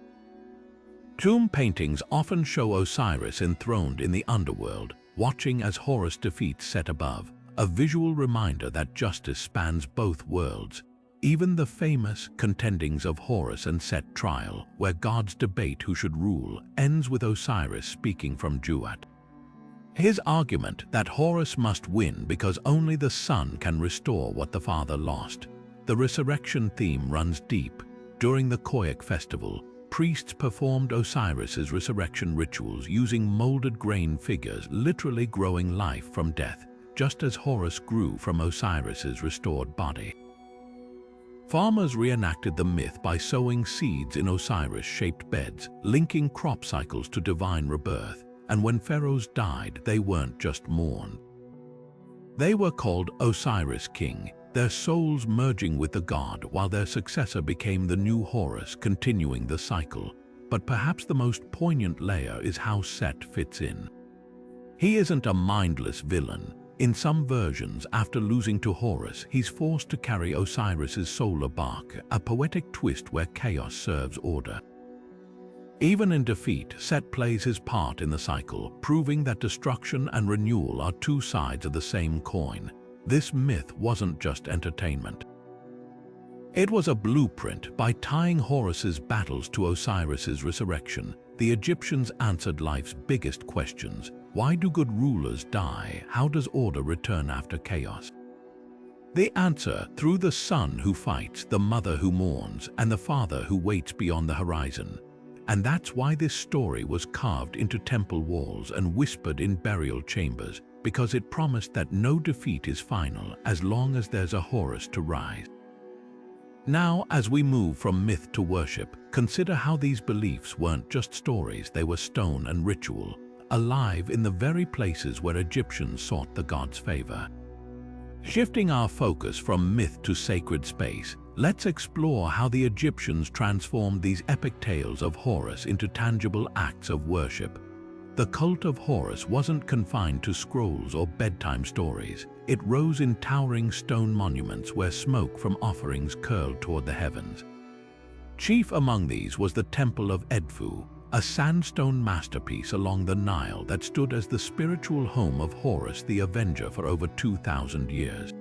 S1: Tomb paintings often show Osiris enthroned in the underworld, watching as Horus defeats Set above, a visual reminder that justice spans both worlds. Even the famous contendings of Horus and Set trial, where gods debate who should rule, ends with Osiris speaking from Duat. His argument that Horus must win because only the sun can restore what the father lost. The resurrection theme runs deep. During the Koyak festival, priests performed Osiris's resurrection rituals using molded grain figures, literally growing life from death, just as Horus grew from Osiris's restored body. Farmers reenacted the myth by sowing seeds in Osiris-shaped beds, linking crop cycles to divine rebirth. And when pharaohs died, they weren't just mourned. They were called Osiris King, their souls merging with the god while their successor became the new Horus, continuing the cycle. But perhaps the most poignant layer is how Set fits in. He isn't a mindless villain. In some versions, after losing to Horus, he's forced to carry Osiris's solar bark, a poetic twist where chaos serves order. Even in defeat, Set plays his part in the cycle, proving that destruction and renewal are two sides of the same coin. This myth wasn't just entertainment. It was a blueprint. By tying Horus's battles to Osiris's resurrection, the Egyptians answered life's biggest questions. Why do good rulers die? How does order return after chaos? The answer: through the son who fights, the mother who mourns, and the father who waits beyond the horizon. And that's why this story was carved into temple walls and whispered in burial chambers, because it promised that no defeat is final as long as there's a Horus to rise. Now, as we move from myth to worship, consider how these beliefs weren't just stories, they were stone and ritual, alive in the very places where Egyptians sought the god's favor. Shifting our focus from myth to sacred space, let's explore how the Egyptians transformed these epic tales of Horus into tangible acts of worship. The cult of Horus wasn't confined to scrolls or bedtime stories. It rose in towering stone monuments where smoke from offerings curled toward the heavens. Chief among these was the Temple of Edfu, a sandstone masterpiece along the Nile that stood as the spiritual home of Horus the Avenger for over 2,000 years.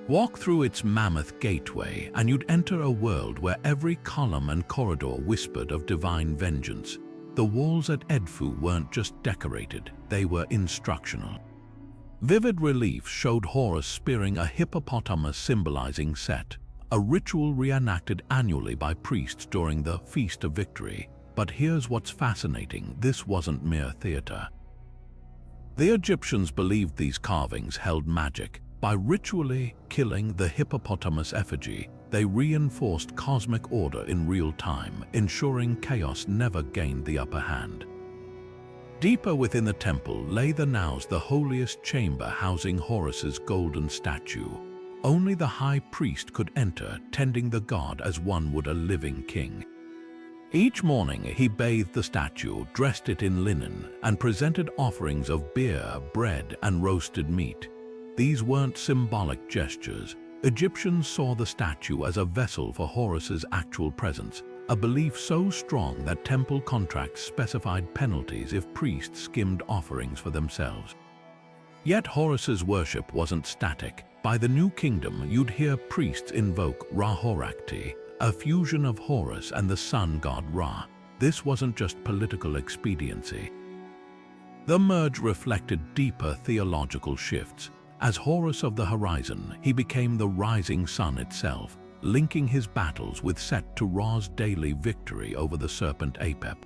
S1: Walk through its mammoth gateway and you'd enter a world where every column and corridor whispered of divine vengeance. The walls at Edfu weren't just decorated, they were instructional. Vivid reliefs showed Horus spearing a hippopotamus symbolizing Set, a ritual reenacted annually by priests during the Feast of Victory. But here's what's fascinating: this wasn't mere theater. The Egyptians believed these carvings held magic. By ritually killing the hippopotamus effigy, they reinforced cosmic order in real time, ensuring chaos never gained the upper hand. Deeper within the temple lay the naos, the holiest chamber housing Horus's golden statue. Only the high priest could enter, tending the god as one would a living king. Each morning he bathed the statue, dressed it in linen, and presented offerings of beer, bread, and roasted meat. These weren't symbolic gestures. Egyptians saw the statue as a vessel for Horus's actual presence, a belief so strong that temple contracts specified penalties if priests skimmed offerings for themselves. Yet Horus's worship wasn't static. By the New Kingdom, you'd hear priests invoke Ra-Horakti, a fusion of Horus and the sun god Ra. This wasn't just political expediency. The merge reflected deeper theological shifts. As Horus of the horizon, he became the rising sun itself, linking his battles with Set to Ra's daily victory over the serpent Apep.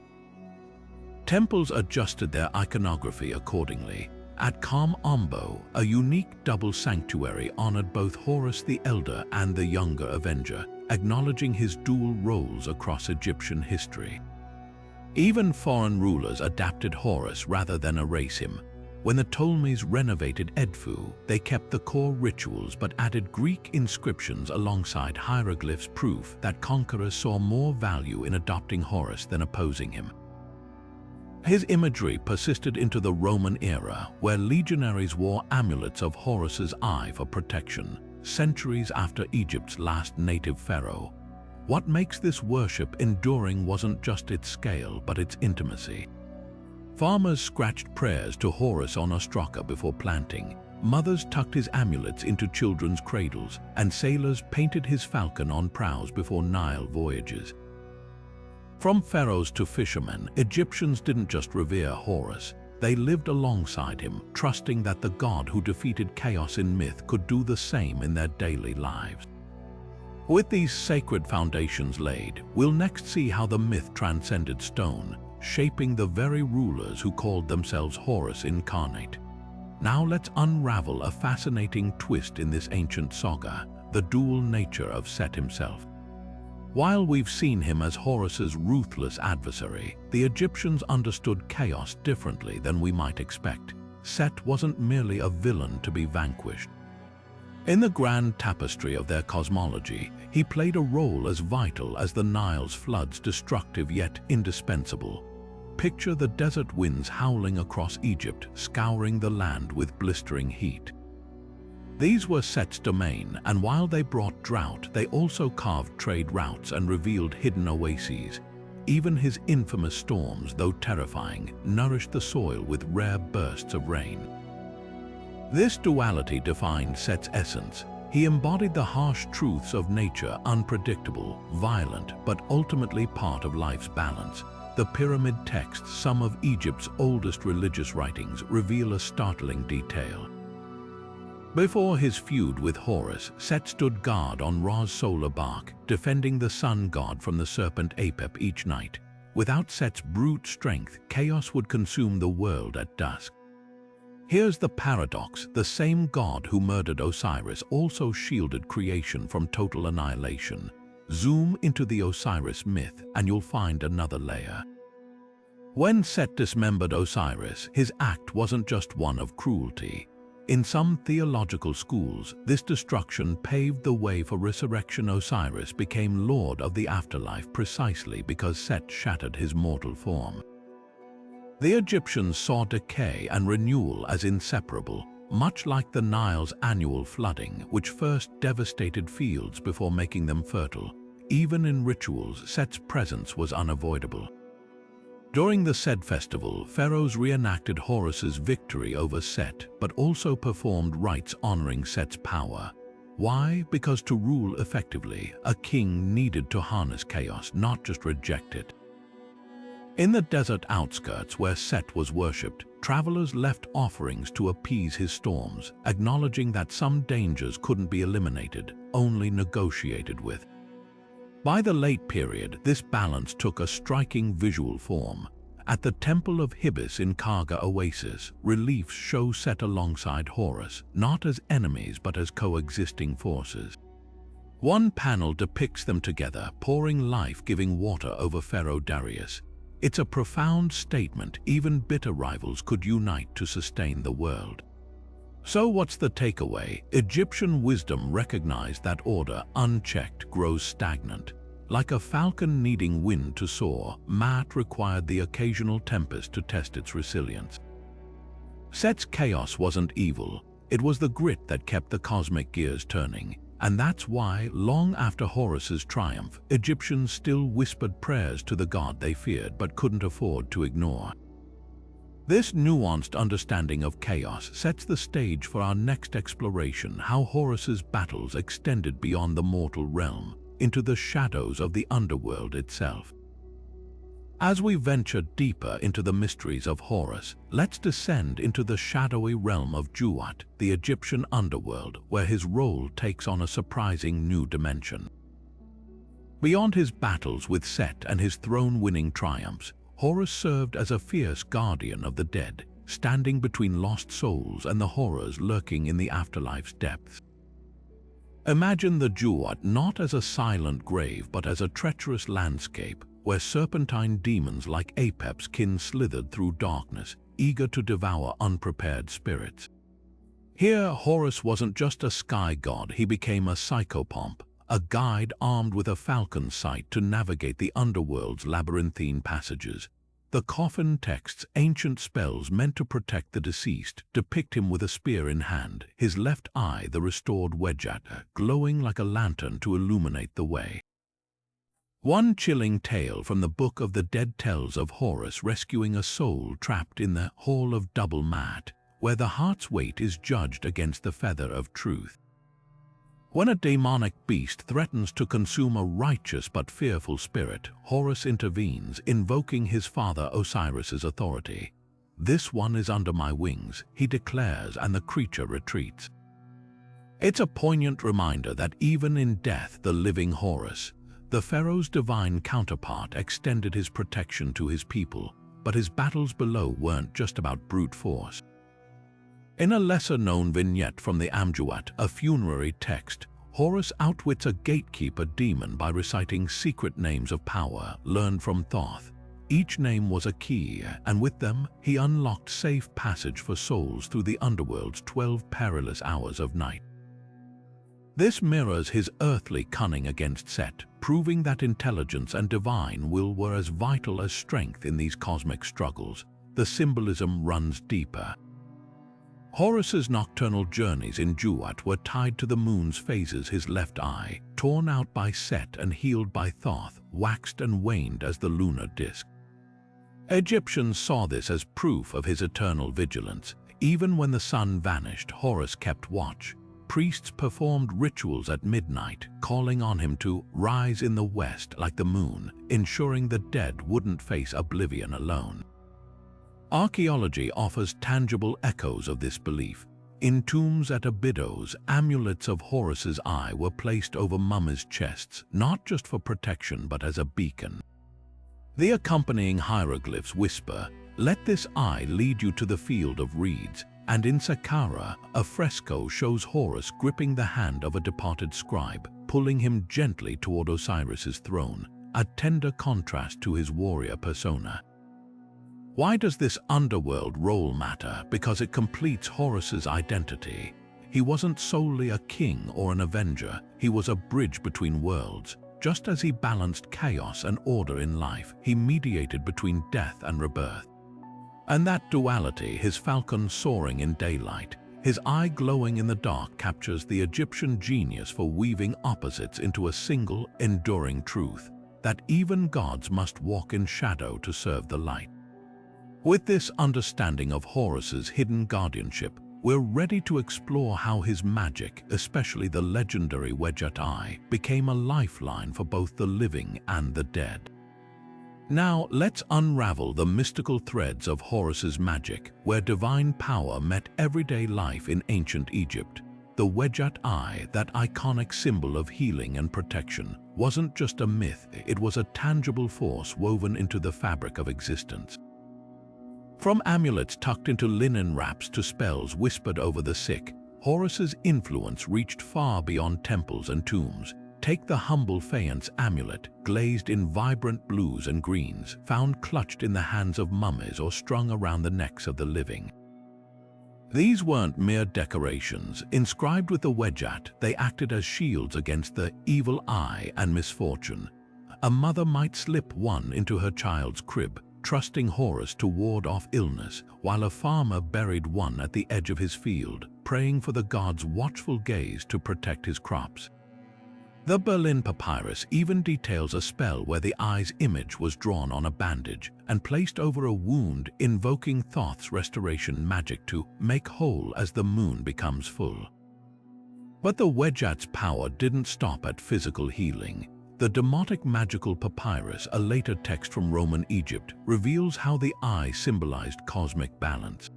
S1: Temples adjusted their iconography accordingly. At Kam Ombo, a unique double sanctuary honored both Horus the Elder and the Younger Avenger, acknowledging his dual roles across Egyptian history. Even foreign rulers adapted Horus rather than erase him. When the Ptolemies renovated Edfu, they kept the core rituals but added Greek inscriptions alongside hieroglyphs, proof that conquerors saw more value in adopting Horus than opposing him. His imagery persisted into the Roman era, where legionaries wore amulets of Horus's eye for protection, centuries after Egypt's last native pharaoh. What makes this worship enduring wasn't just its scale, but its intimacy. Farmers scratched prayers to Horus on Ostraka before planting, mothers tucked his amulets into children's cradles, and sailors painted his falcon on prows before Nile voyages. From pharaohs to fishermen, Egyptians didn't just revere Horus. They lived alongside him, trusting that the god who defeated chaos in myth could do the same in their daily lives. With these sacred foundations laid, we'll next see how the myth transcended stone, shaping the very rulers who called themselves Horus incarnate. Now let's unravel a fascinating twist in this ancient saga, the dual nature of Set himself. While we've seen him as Horus's ruthless adversary, the Egyptians understood chaos differently than we might expect. Set wasn't merely a villain to be vanquished. In the grand tapestry of their cosmology, he played a role as vital as the Nile's floods, destructive yet indispensable. Picture the desert winds howling across Egypt, scouring the land with blistering heat. These were Set's domain, and while they brought drought, they also carved trade routes and revealed hidden oases. Even his infamous storms, though terrifying, nourished the soil with rare bursts of rain. This duality defined Set's essence. He embodied the harsh truths of nature, unpredictable, violent, but ultimately part of life's balance. The pyramid texts, some of Egypt's oldest religious writings, reveal a startling detail. Before his feud with Horus, Set stood guard on Ra's solar bark, defending the sun god from the serpent Apep each night. Without Set's brute strength, chaos would consume the world at dusk. Here's the paradox: the same god who murdered Osiris also shielded creation from total annihilation. Zoom into the Osiris myth and you'll find another layer. When Set dismembered Osiris, his act wasn't just one of cruelty. In some theological schools, this destruction paved the way for resurrection. Osiris became lord of the afterlife precisely because Set shattered his mortal form. The Egyptians saw decay and renewal as inseparable, much like the Nile's annual flooding, which first devastated fields before making them fertile. Even in rituals, Set's presence was unavoidable. During the Sed festival, pharaohs reenacted Horus's victory over Set, but also performed rites honoring Set's power. Why? Because to rule effectively, a king needed to harness chaos, not just reject it. In the desert outskirts where Set was worshipped, travelers left offerings to appease his storms, acknowledging that some dangers couldn't be eliminated, only negotiated with. By the late period, this balance took a striking visual form. At the Temple of Hibis in Karga Oasis, reliefs show Set alongside Horus, not as enemies but as coexisting forces. One panel depicts them together, pouring life-giving water over Pharaoh Darius. It's a profound statement: even bitter rivals could unite to sustain the world. So what's the takeaway? Egyptian wisdom recognized that order, unchecked, grows stagnant. Like a falcon needing wind to soar, Maat required the occasional tempest to test its resilience. Set's chaos wasn't evil, it was the grit that kept the cosmic gears turning. And that's why, long after Horus's triumph, Egyptians still whispered prayers to the god they feared but couldn't afford to ignore. This nuanced understanding of chaos sets the stage for our next exploration: how Horus's battles extended beyond the mortal realm, into the shadows of the underworld itself. As we venture deeper into the mysteries of Horus, let's descend into the shadowy realm of Juat, the Egyptian underworld, where his role takes on a surprising new dimension. Beyond his battles with Set and his throne-winning triumphs, Horus served as a fierce guardian of the dead, standing between lost souls and the horrors lurking in the afterlife's depths. Imagine the Juat not as a silent grave but as a treacherous landscape, where serpentine demons like Apep's kin slithered through darkness, eager to devour unprepared spirits. Here, Horus wasn't just a sky god, he became a psychopomp, a guide armed with a falcon's sight to navigate the underworld's labyrinthine passages. The coffin texts, ancient spells meant to protect the deceased, depict him with a spear in hand, his left eye, the restored Wedjat, glowing like a lantern to illuminate the way. One chilling tale from the Book of the Dead tells of Horus rescuing a soul trapped in the Hall of Double Maat, where the heart's weight is judged against the feather of truth. When a demonic beast threatens to consume a righteous but fearful spirit, Horus intervenes, invoking his father Osiris's authority. "This one is under my wings," he declares, and the creature retreats. It's a poignant reminder that even in death, the living Horus, the pharaoh's divine counterpart, extended his protection to his people, but his battles below weren't just about brute force. In a lesser-known vignette from the Amjuat, a funerary text, Horus outwits a gatekeeper demon by reciting secret names of power learned from Thoth. Each name was a key, and with them, he unlocked safe passage for souls through the underworld's 12 perilous hours of night. This mirrors his earthly cunning against Set, proving that intelligence and divine will were as vital as strength in these cosmic struggles. The symbolism runs deeper. Horus's nocturnal journeys in Juat were tied to the moon's phases. His left eye, torn out by Set and healed by Thoth, waxed and waned as the lunar disk. Egyptians saw this as proof of his eternal vigilance. Even when the sun vanished, Horus kept watch. Priests performed rituals at midnight, calling on him to rise in the west like the moon, ensuring the dead wouldn't face oblivion alone. Archaeology offers tangible echoes of this belief. In tombs at Abydos, amulets of Horus's eye were placed over mummies' chests, not just for protection but as a beacon. The accompanying hieroglyphs whisper, "Let this eye lead you to the field of reeds," and in Saqqara, a fresco shows Horus gripping the hand of a departed scribe, pulling him gently toward Osiris's throne, a tender contrast to his warrior persona. Why does this underworld role matter? Because it completes Horus's identity. He wasn't solely a king or an avenger, he was a bridge between worlds. Just as he balanced chaos and order in life, he mediated between death and rebirth. And that duality, his falcon soaring in daylight, his eye glowing in the dark, captures the Egyptian genius for weaving opposites into a single, enduring truth, that even gods must walk in shadow to serve the light. With this understanding of Horus's hidden guardianship, we're ready to explore how his magic, especially the legendary Wedjat eye, became a lifeline for both the living and the dead. Now, let's unravel the mystical threads of Horus's magic, where divine power met everyday life in ancient Egypt. The Wedjat eye, that iconic symbol of healing and protection, wasn't just a myth, it was a tangible force woven into the fabric of existence. From amulets tucked into linen wraps to spells whispered over the sick, Horus's influence reached far beyond temples and tombs. Take the humble faience amulet, glazed in vibrant blues and greens, found clutched in the hands of mummies or strung around the necks of the living. These weren't mere decorations. Inscribed with the Wedjat, they acted as shields against the evil eye and misfortune. A mother might slip one into her child's crib, trusting Horus to ward off illness, while a farmer buried one at the edge of his field, praying for the god's watchful gaze to protect his crops. The Berlin Papyrus even details a spell where the eye's image was drawn on a bandage and placed over a wound, invoking Thoth's restoration magic to make whole as the moon becomes full. But the Wedjat's power didn't stop at physical healing. The Demotic Magical Papyrus, a later text from Roman Egypt, reveals how the eye symbolized cosmic balance.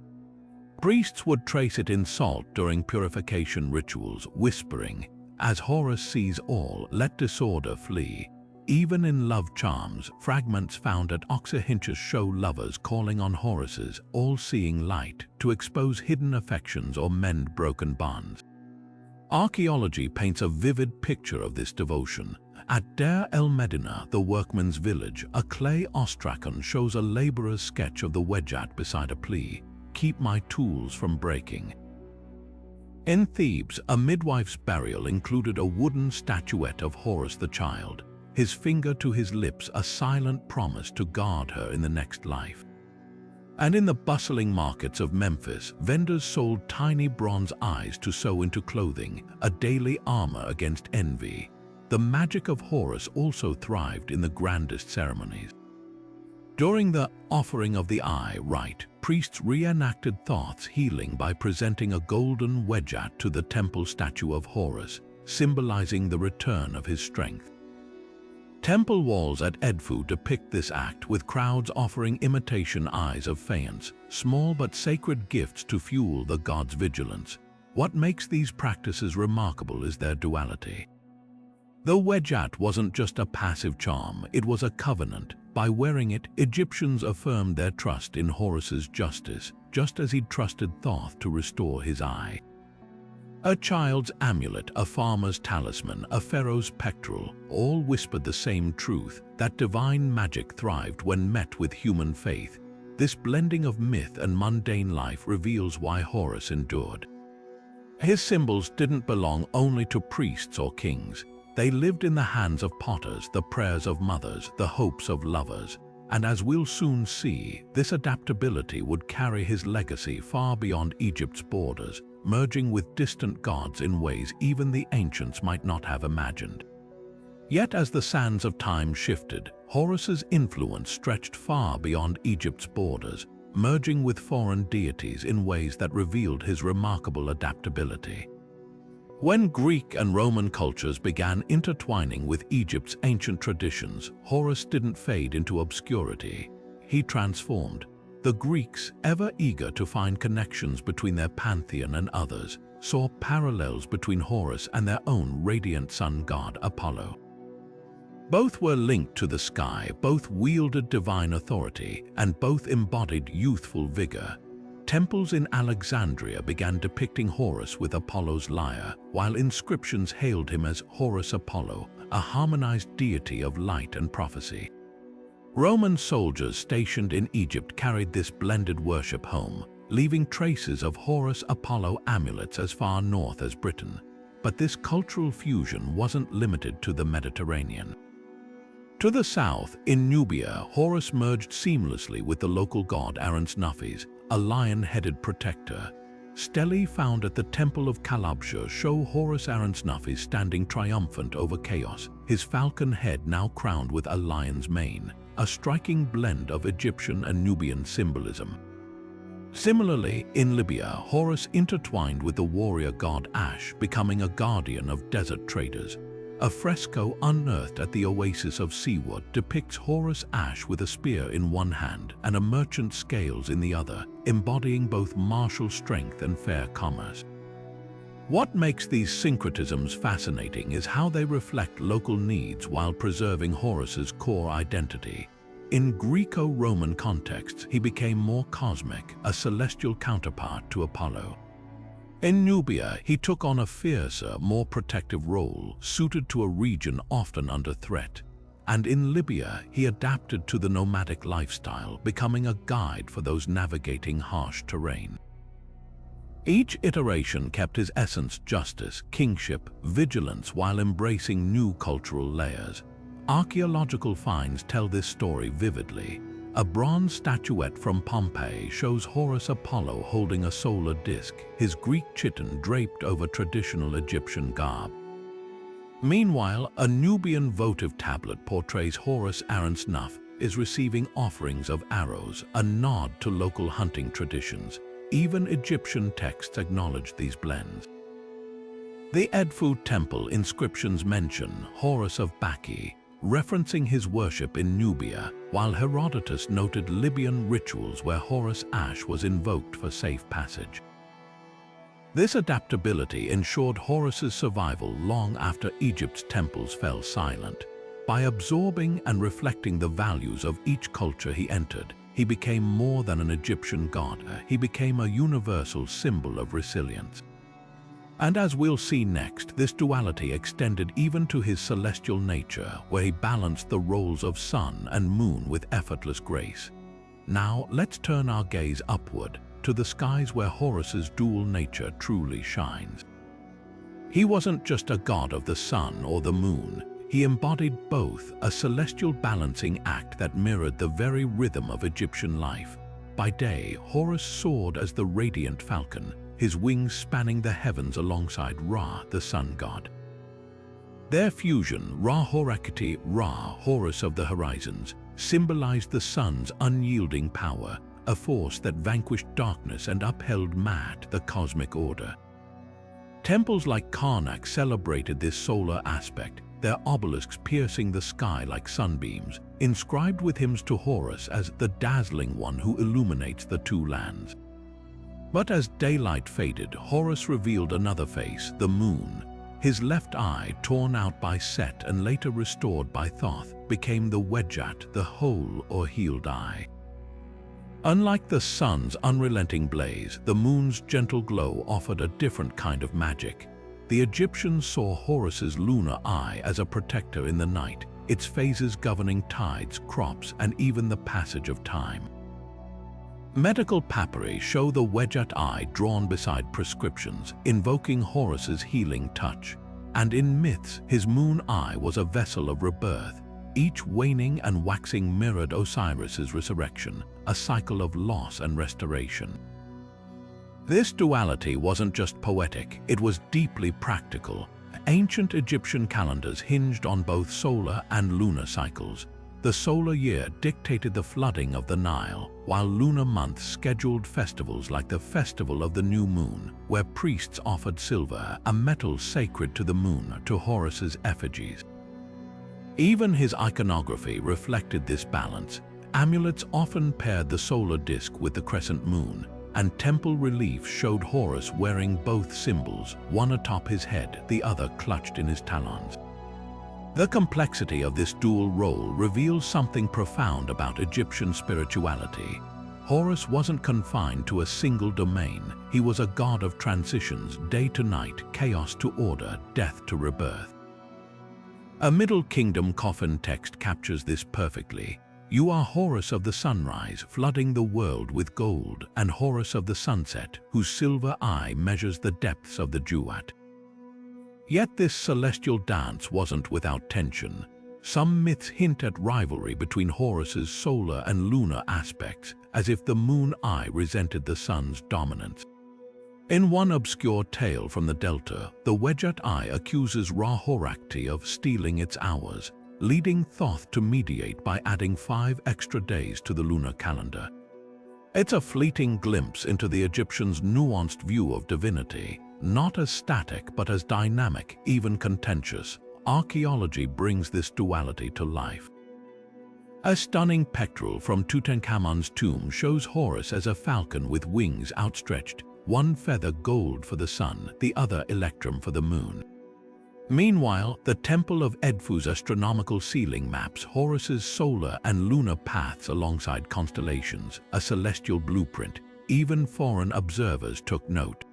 S1: Priests would trace it in salt during purification rituals, whispering, "As Horus sees all, let disorder flee." Even in love charms, fragments found at Oxyrhynchus show lovers calling on Horus's all-seeing light to expose hidden affections or mend broken bonds. Archaeology paints a vivid picture of this devotion. At Deir el-Medina, the workman's village, a clay ostracon shows a laborer's sketch of the Wedjat beside a plea, "Keep my tools from breaking." In Thebes, a midwife's burial included a wooden statuette of Horus the child, his finger to his lips a silent promise to guard her in the next life. And in the bustling markets of Memphis, vendors sold tiny bronze eyes to sew into clothing, a daily armor against envy. The magic of Horus also thrived in the grandest ceremonies. During the offering of the eye rite, priests reenacted Thoth's healing by presenting a golden Wedjat to the temple statue of Horus, symbolizing the return of his strength. Temple walls at Edfu depict this act, with crowds offering imitation eyes of faience, small but sacred gifts to fuel the god's vigilance. What makes these practices remarkable is their duality. The Wedjat wasn't just a passive charm, it was a covenant. By wearing it, Egyptians affirmed their trust in Horus's justice, just as he'd trusted Thoth to restore his eye. A child's amulet, a farmer's talisman, a pharaoh's pectoral, all whispered the same truth, that divine magic thrived when met with human faith. This blending of myth and mundane life reveals why Horus endured. His symbols didn't belong only to priests or kings. They lived in the hands of potters, the prayers of mothers, the hopes of lovers. And as we'll soon see, this adaptability would carry his legacy far beyond Egypt's borders, merging with distant gods in ways even the ancients might not have imagined. Yet as the sands of time shifted, Horus's influence stretched far beyond Egypt's borders, merging with foreign deities in ways that revealed his remarkable adaptability. When Greek and Roman cultures began intertwining with Egypt's ancient traditions, Horus didn't fade into obscurity. He transformed. The Greeks, ever eager to find connections between their pantheon and others, saw parallels between Horus and their own radiant sun god Apollo. Both were linked to the sky, both wielded divine authority, and both embodied youthful vigor. Temples in Alexandria began depicting Horus with Apollo's lyre, while inscriptions hailed him as Horus Apollo, a harmonized deity of light and prophecy. Roman soldiers stationed in Egypt carried this blended worship home, leaving traces of Horus Apollo amulets as far north as Britain. But this cultural fusion wasn't limited to the Mediterranean. To the south, in Nubia, Horus merged seamlessly with the local god Aranznafis, a lion-headed protector. Stelae found at the temple of Kalabsha show Horus Aranznafis standing triumphant over chaos, his falcon head now crowned with a lion's mane, a striking blend of Egyptian and Nubian symbolism. Similarly, in Libya, Horus intertwined with the warrior god Ash, becoming a guardian of desert traders. A fresco unearthed at the oasis of Siwa depicts Horus Ash with a spear in one hand and a merchant's scales in the other, embodying both martial strength and fair commerce. What makes these syncretisms fascinating is how they reflect local needs while preserving Horus's core identity. In Greco-Roman contexts, he became more cosmic, a celestial counterpart to Apollo. In Nubia, he took on a fiercer, more protective role, suited to a region often under threat. And in Libya, he adapted to the nomadic lifestyle, becoming a guide for those navigating harsh terrain. Each iteration kept his essence: justice, kingship, vigilance, while embracing new cultural layers. Archaeological finds tell this story vividly. A bronze statuette from Pompeii shows Horus Apollo holding a solar disk, his Greek chiton draped over traditional Egyptian garb. Meanwhile, a Nubian votive tablet portrays Horus Arensnuff is receiving offerings of arrows, a nod to local hunting traditions. Even Egyptian texts acknowledge these blends. The Edfu temple inscriptions mention Horus of Bacchae, referencing his worship in Nubia, while Herodotus noted Libyan rituals where Horus Ash was invoked for safe passage. This adaptability ensured Horus's survival long after Egypt's temples fell silent. By absorbing and reflecting the values of each culture he entered, he became more than an Egyptian god. He became a universal symbol of resilience. And as we'll see next, this duality extended even to his celestial nature, where he balanced the roles of sun and moon with effortless grace. Now, let's turn our gaze upward, to the skies where Horus's dual nature truly shines. He wasn't just a god of the sun or the moon. He embodied both, a celestial balancing act that mirrored the very rhythm of Egyptian life. By day, Horus soared as the radiant falcon, his wings spanning the heavens alongside Ra, the sun god. Their fusion, Ra-Horakti, Ra, Horus of the horizons, symbolized the sun's unyielding power, a force that vanquished darkness and upheld Maat, the cosmic order. Temples like Karnak celebrated this solar aspect, their obelisks piercing the sky like sunbeams, inscribed with hymns to Horus as the dazzling one who illuminates the two lands. But as daylight faded, Horus revealed another face, the moon. His left eye, torn out by Set and later restored by Thoth, became the Wedjat, the whole or healed eye. Unlike the sun's unrelenting blaze, the moon's gentle glow offered a different kind of magic. The Egyptians saw Horus's lunar eye as a protector in the night, its phases governing tides, crops, and even the passage of time. Medical papyri show the Wedjat eye drawn beside prescriptions, invoking Horus's healing touch. And in myths, his moon eye was a vessel of rebirth. Each waning and waxing mirrored Osiris's resurrection, a cycle of loss and restoration. This duality wasn't just poetic, it was deeply practical. Ancient Egyptian calendars hinged on both solar and lunar cycles. The solar year dictated the flooding of the Nile, while lunar months scheduled festivals like the Festival of the New Moon, where priests offered silver, a metal sacred to the moon, to Horus's effigies. Even his iconography reflected this balance. Amulets often paired the solar disk with the crescent moon, and temple reliefs showed Horus wearing both symbols, one atop his head, the other clutched in his talons. The complexity of this dual role reveals something profound about Egyptian spirituality. Horus wasn't confined to a single domain. He was a god of transitions, day to night, chaos to order, death to rebirth. A Middle Kingdom coffin text captures this perfectly. You are Horus of the sunrise, flooding the world with gold, and Horus of the sunset, whose silver eye measures the depths of the Duat. Yet this celestial dance wasn't without tension. Some myths hint at rivalry between Horus's solar and lunar aspects, as if the moon eye resented the sun's dominance. In one obscure tale from the Delta, the Wedjat eye accuses Ra-Horakti of stealing its hours, leading Thoth to mediate by adding 5 extra days to the lunar calendar. It's a fleeting glimpse into the Egyptians' nuanced view of divinity, not as static but as dynamic, even contentious. Archaeology brings this duality to life. A stunning pectoral from Tutankhamun's tomb shows Horus as a falcon with wings outstretched, one feather gold for the sun, the other electrum for the moon. Meanwhile, the Temple of Edfu's astronomical ceiling maps Horus's solar and lunar paths alongside constellations, a celestial blueprint. Even foreign observers took note.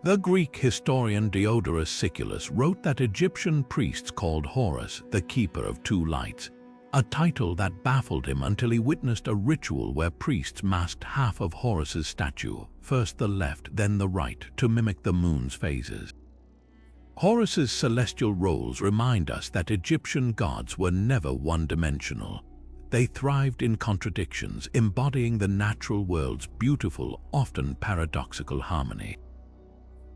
S1: The Greek historian Diodorus Siculus wrote that Egyptian priests called Horus the keeper of two lights, a title that baffled him until he witnessed a ritual where priests masked half of Horus's statue, first the left, then the right, to mimic the moon's phases. Horus's celestial roles remind us that Egyptian gods were never one-dimensional. They thrived in contradictions, embodying the natural world's beautiful, often paradoxical harmony.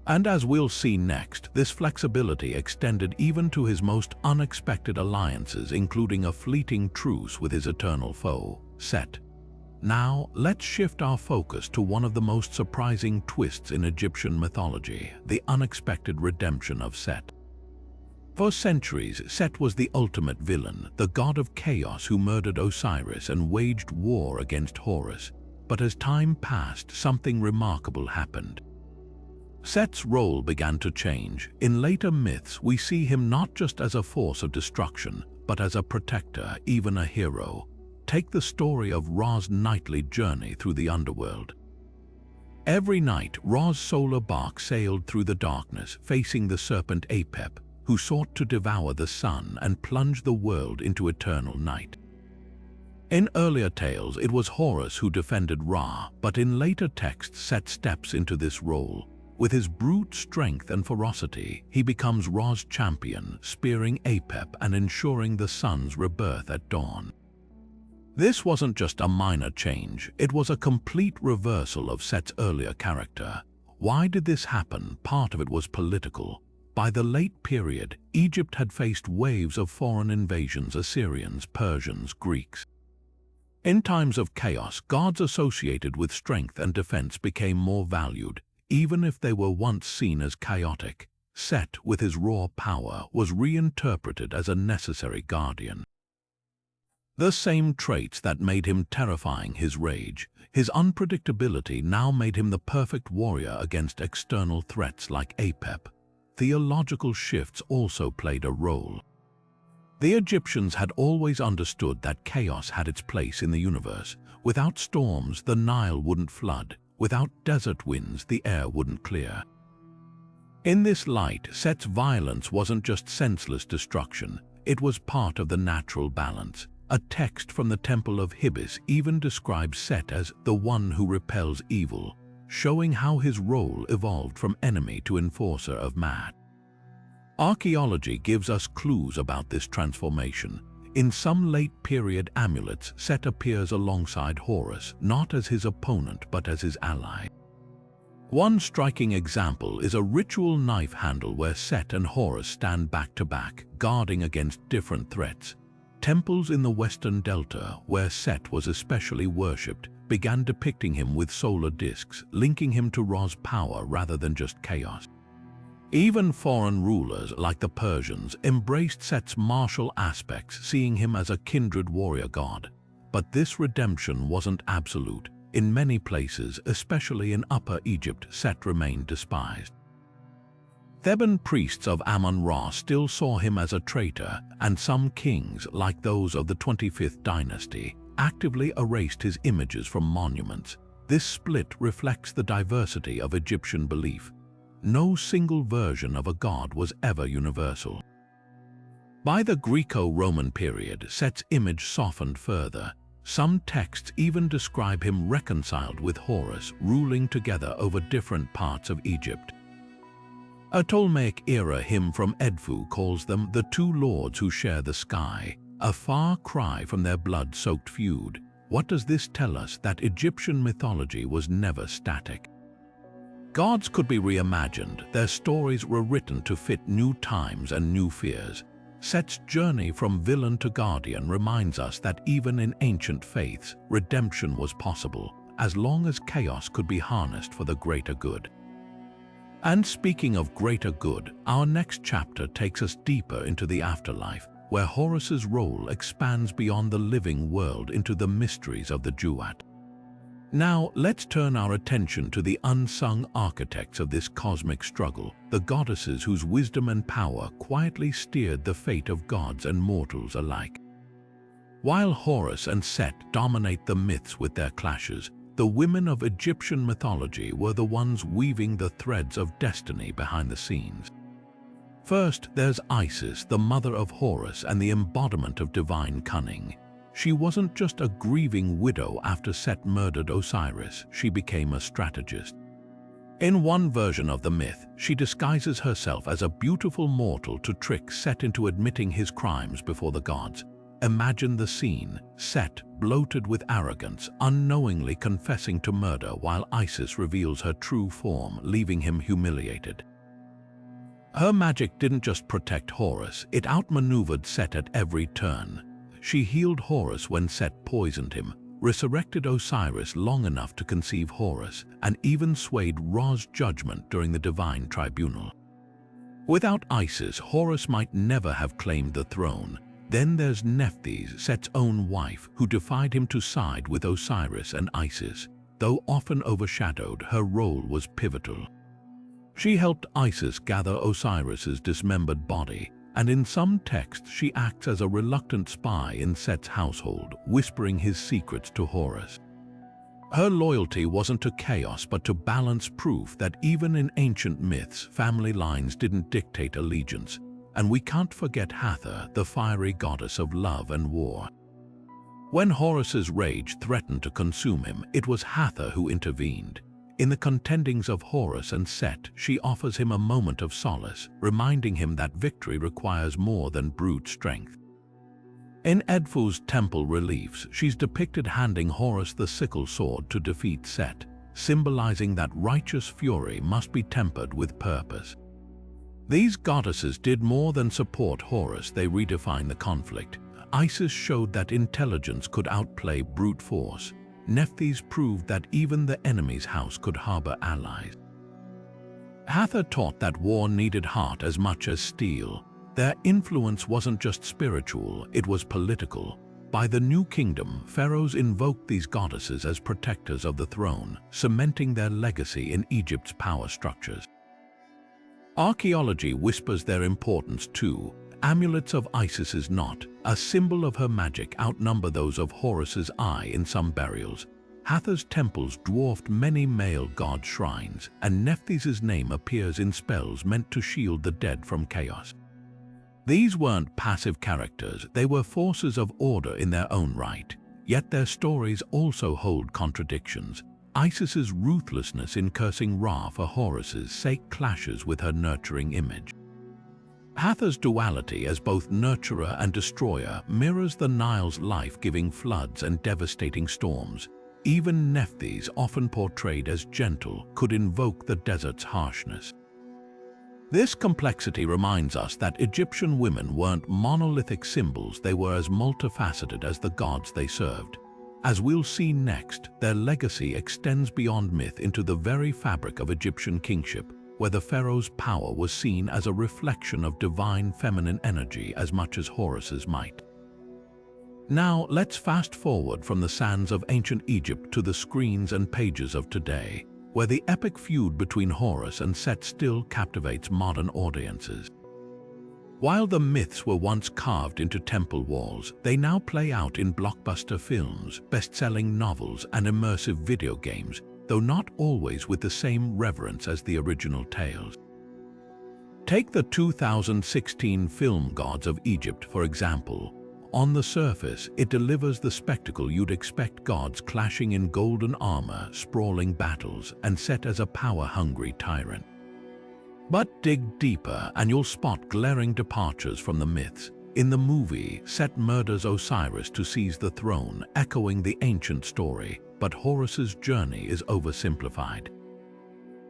S1: And as we'll see next, this flexibility extended even to his most unexpected alliances, including a fleeting truce with his eternal foe, Set. Now, let's shift our focus to one of the most surprising twists in Egyptian mythology, the unexpected redemption of Set. For centuries, Set was the ultimate villain, the god of chaos who murdered Osiris and waged war against Horus. But as time passed, something remarkable happened. Set's role began to change. In later myths, we see him not just as a force of destruction, but as a protector, even a hero. Take the story of Ra's nightly journey through the underworld. Every night, Ra's solar bark sailed through the darkness, facing the serpent Apep, who sought to devour the sun and plunge the world into eternal night. In earlier tales, it was Horus who defended Ra, but in later texts, Set steps into this role. With his brute strength and ferocity, he becomes Ra's champion, spearing Apep and ensuring the sun's rebirth at dawn. This wasn't just a minor change, it was a complete reversal of Set's earlier character. Why did this happen? Part of it was political. By the late period, Egypt had faced waves of foreign invasions: Assyrians, Persians, Greeks. In times of chaos, gods associated with strength and defense became more valued, even if they were once seen as chaotic. Set, with his raw power, was reinterpreted as a necessary guardian. The same traits that made him terrifying, his rage, his unpredictability, now made him the perfect warrior against external threats like Apep. Theological shifts also played a role. The Egyptians had always understood that chaos had its place in the universe. Without storms, the Nile wouldn't flood. Without desert winds, the air wouldn't clear. In this light, Set's violence wasn't just senseless destruction, it was part of the natural balance. A text from the Temple of Hibis even describes Set as the one who repels evil, showing how his role evolved from enemy to enforcer of Maat. Archaeology gives us clues about this transformation. In some late-period amulets, Set appears alongside Horus, not as his opponent but as his ally. One striking example is a ritual knife handle where Set and Horus stand back-to-back, guarding against different threats. Temples in the Western Delta, where Set was especially worshipped, began depicting him with solar discs, linking him to Ra's power rather than just chaos. Even foreign rulers like the Persians embraced Set's martial aspects, seeing him as a kindred warrior god. But this redemption wasn't absolute. In many places, especially in Upper Egypt, Set remained despised. Theban priests of Amun-Ra still saw him as a traitor, and some kings, like those of the 25th dynasty, actively erased his images from monuments. This split reflects the diversity of Egyptian belief. No single version of a god was ever universal. By the Greco-Roman period, Set's image softened further. Some texts even describe him reconciled with Horus, ruling together over different parts of Egypt. A Ptolemaic-era hymn from Edfu calls them the two lords who share the sky, a far cry from their blood-soaked feud. What does this tell us? That Egyptian mythology was never static. Gods could be reimagined, their stories were written to fit new times and new fears. Set's journey from villain to guardian reminds us that even in ancient faiths, redemption was possible, as long as chaos could be harnessed for the greater good. And speaking of greater good, our next chapter takes us deeper into the afterlife, where Horus's role expands beyond the living world into the mysteries of the Duat. Now, let's turn our attention to the unsung architects of this cosmic struggle, the goddesses whose wisdom and power quietly steered the fate of gods and mortals alike. While Horus and Set dominate the myths with their clashes, the women of Egyptian mythology were the ones weaving the threads of destiny behind the scenes. First, there's Isis, the mother of Horus and the embodiment of divine cunning. She wasn't just a grieving widow after Set murdered Osiris, she became a strategist. In one version of the myth, she disguises herself as a beautiful mortal to trick Set into admitting his crimes before the gods. Imagine the scene: Set, bloated with arrogance, unknowingly confessing to murder while Isis reveals her true form, leaving him humiliated. Her magic didn't just protect Horus, it outmaneuvered Set at every turn. She healed Horus when Set poisoned him, resurrected Osiris long enough to conceive Horus, and even swayed Ra's judgment during the divine tribunal. Without Isis, Horus might never have claimed the throne. Then there's Nephthys, Set's own wife, who defied him to side with Osiris and Isis. Though often overshadowed, her role was pivotal. She helped Isis gather Osiris's dismembered body, and in some texts she acts as a reluctant spy in Set's household, whispering his secrets to Horus. Her loyalty wasn't to chaos but to balance, proof that even in ancient myths, family lines didn't dictate allegiance. And we can't forget Hathor, the fiery goddess of love and war. When Horus's rage threatened to consume him, it was Hathor who intervened. In the contendings of Horus and Set, she offers him a moment of solace, reminding him that victory requires more than brute strength. In Edfu's temple reliefs, she's depicted handing Horus the sickle sword to defeat Set, symbolizing that righteous fury must be tempered with purpose. These goddesses did more than support Horus, they redefined the conflict. Isis showed that intelligence could outplay brute force. Nephthys proved that even the enemy's house could harbor allies. Hathor taught that war needed heart as much as steel. Their influence wasn't just spiritual, it was political. By the New Kingdom, pharaohs invoked these goddesses as protectors of the throne, cementing their legacy in Egypt's power structures. Archaeology whispers their importance too. Amulets of Isis's knot, a symbol of her magic, outnumber those of Horus's eye in some burials. Hathor's temples dwarfed many male god shrines, and Nephthys' name appears in spells meant to shield the dead from chaos. These weren't passive characters, they were forces of order in their own right. Yet their stories also hold contradictions. Isis's ruthlessness in cursing Ra for Horus's sake clashes with her nurturing image. Hathor's duality as both nurturer and destroyer mirrors the Nile's life-giving floods and devastating storms. Even Nephthys, often portrayed as gentle, could invoke the desert's harshness. This complexity reminds us that Egyptian women weren't monolithic symbols, they were as multifaceted as the gods they served. As we'll see next, their legacy extends beyond myth into the very fabric of Egyptian kingship, where the pharaoh's power was seen as a reflection of divine feminine energy as much as Horus's might. Now let's fast forward from the sands of ancient Egypt to the screens and pages of today, where the epic feud between Horus and Set still captivates modern audiences. While the myths were once carved into temple walls, they now play out in blockbuster films, best-selling novels, and immersive video games, though not always with the same reverence as the original tales. Take the 2016 film Gods of Egypt, for example. On the surface, it delivers the spectacle you'd expect: gods clashing in golden armor, sprawling battles, and Set as a power-hungry tyrant. But dig deeper and you'll spot glaring departures from the myths. In the movie, Set murders Osiris to seize the throne, echoing the ancient story, but Horus's journey is oversimplified.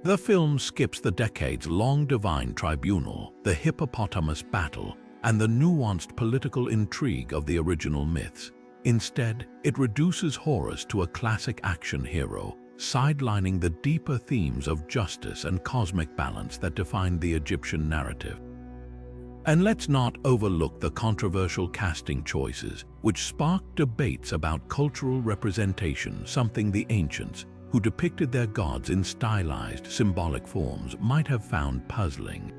S1: The film skips the decades-long divine tribunal, the hippopotamus battle, and the nuanced political intrigue of the original myths. Instead, it reduces Horus to a classic action hero, sidelining the deeper themes of justice and cosmic balance that defined the Egyptian narrative. And let's not overlook the controversial casting choices, which sparked debates about cultural representation, something the ancients, who depicted their gods in stylized, symbolic forms, might have found puzzling.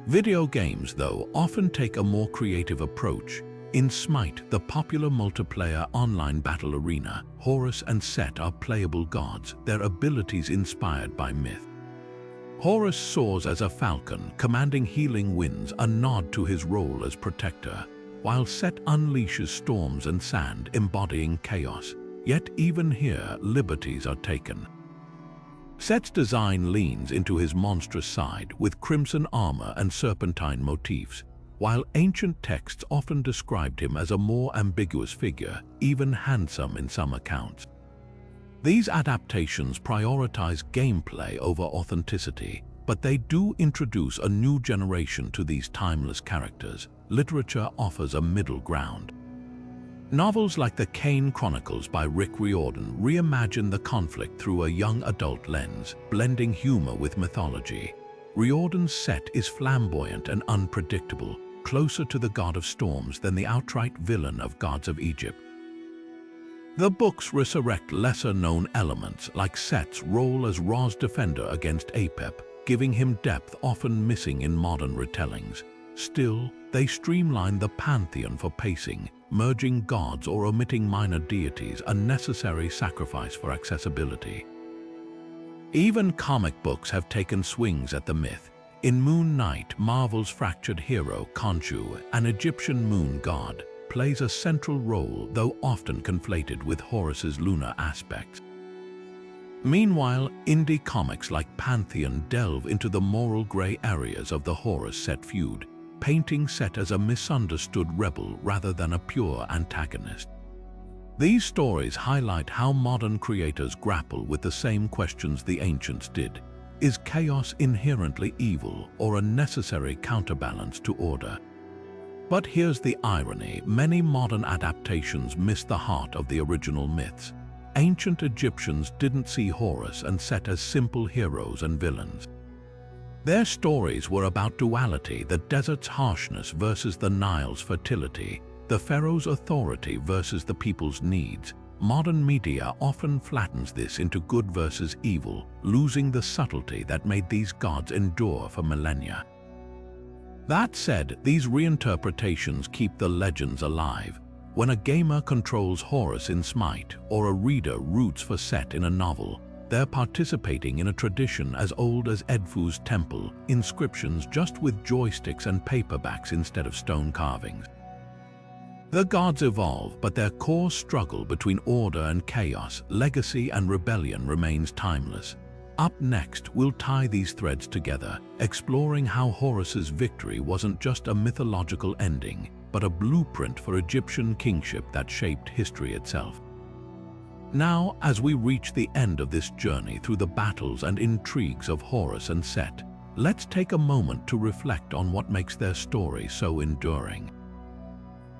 S1: Video games, though, often take a more creative approach. In Smite, the popular multiplayer online battle arena, Horus and Set are playable gods, their abilities inspired by myth. Horus soars as a falcon, commanding healing winds, a nod to his role as protector, while Set unleashes storms and sand, embodying chaos. Yet even here, liberties are taken. Set's design leans into his monstrous side with crimson armor and serpentine motifs, while ancient texts often described him as a more ambiguous figure, even handsome in some accounts. These adaptations prioritize gameplay over authenticity, but they do introduce a new generation to these timeless characters. Literature offers a middle ground. Novels like The Kane Chronicles by Rick Riordan reimagine the conflict through a young adult lens, blending humor with mythology. Riordan's Set is flamboyant and unpredictable, closer to the god of storms than the outright villain of Gods of Egypt. The books resurrect lesser-known elements like Set's role as Ra's defender against Apep, giving him depth often missing in modern retellings. Still, they streamline the pantheon for pacing, merging gods or omitting minor deities, a necessary sacrifice for accessibility. Even comic books have taken swings at the myth. In Moon Knight, Marvel's fractured hero, Khonshu, an Egyptian moon god, plays a central role, though often conflated with Horus's lunar aspects. Meanwhile, indie comics like Pantheon delve into the moral gray areas of the Horus-Set feud, painting Set as a misunderstood rebel rather than a pure antagonist. These stories highlight how modern creators grapple with the same questions the ancients did. Is chaos inherently evil or a necessary counterbalance to order? But here's the irony: many modern adaptations miss the heart of the original myths. Ancient Egyptians didn't see Horus and Set as simple heroes and villains. Their stories were about duality: the desert's harshness versus the Nile's fertility, the pharaoh's authority versus the people's needs. Modern media often flattens this into good versus evil, losing the subtlety that made these gods endure for millennia. That said, these reinterpretations keep the legends alive. When a gamer controls Horus in Smite or a reader roots for Set in a novel, they're participating in a tradition as old as Edfu's temple, inscriptions just with joysticks and paperbacks instead of stone carvings. The gods evolve, but their core struggle between order and chaos, legacy and rebellion remains timeless. Up next, we'll tie these threads together, exploring how Horus's victory wasn't just a mythological ending, but a blueprint for Egyptian kingship that shaped history itself. Now, as we reach the end of this journey through the battles and intrigues of Horus and Set, let's take a moment to reflect on what makes their story so enduring.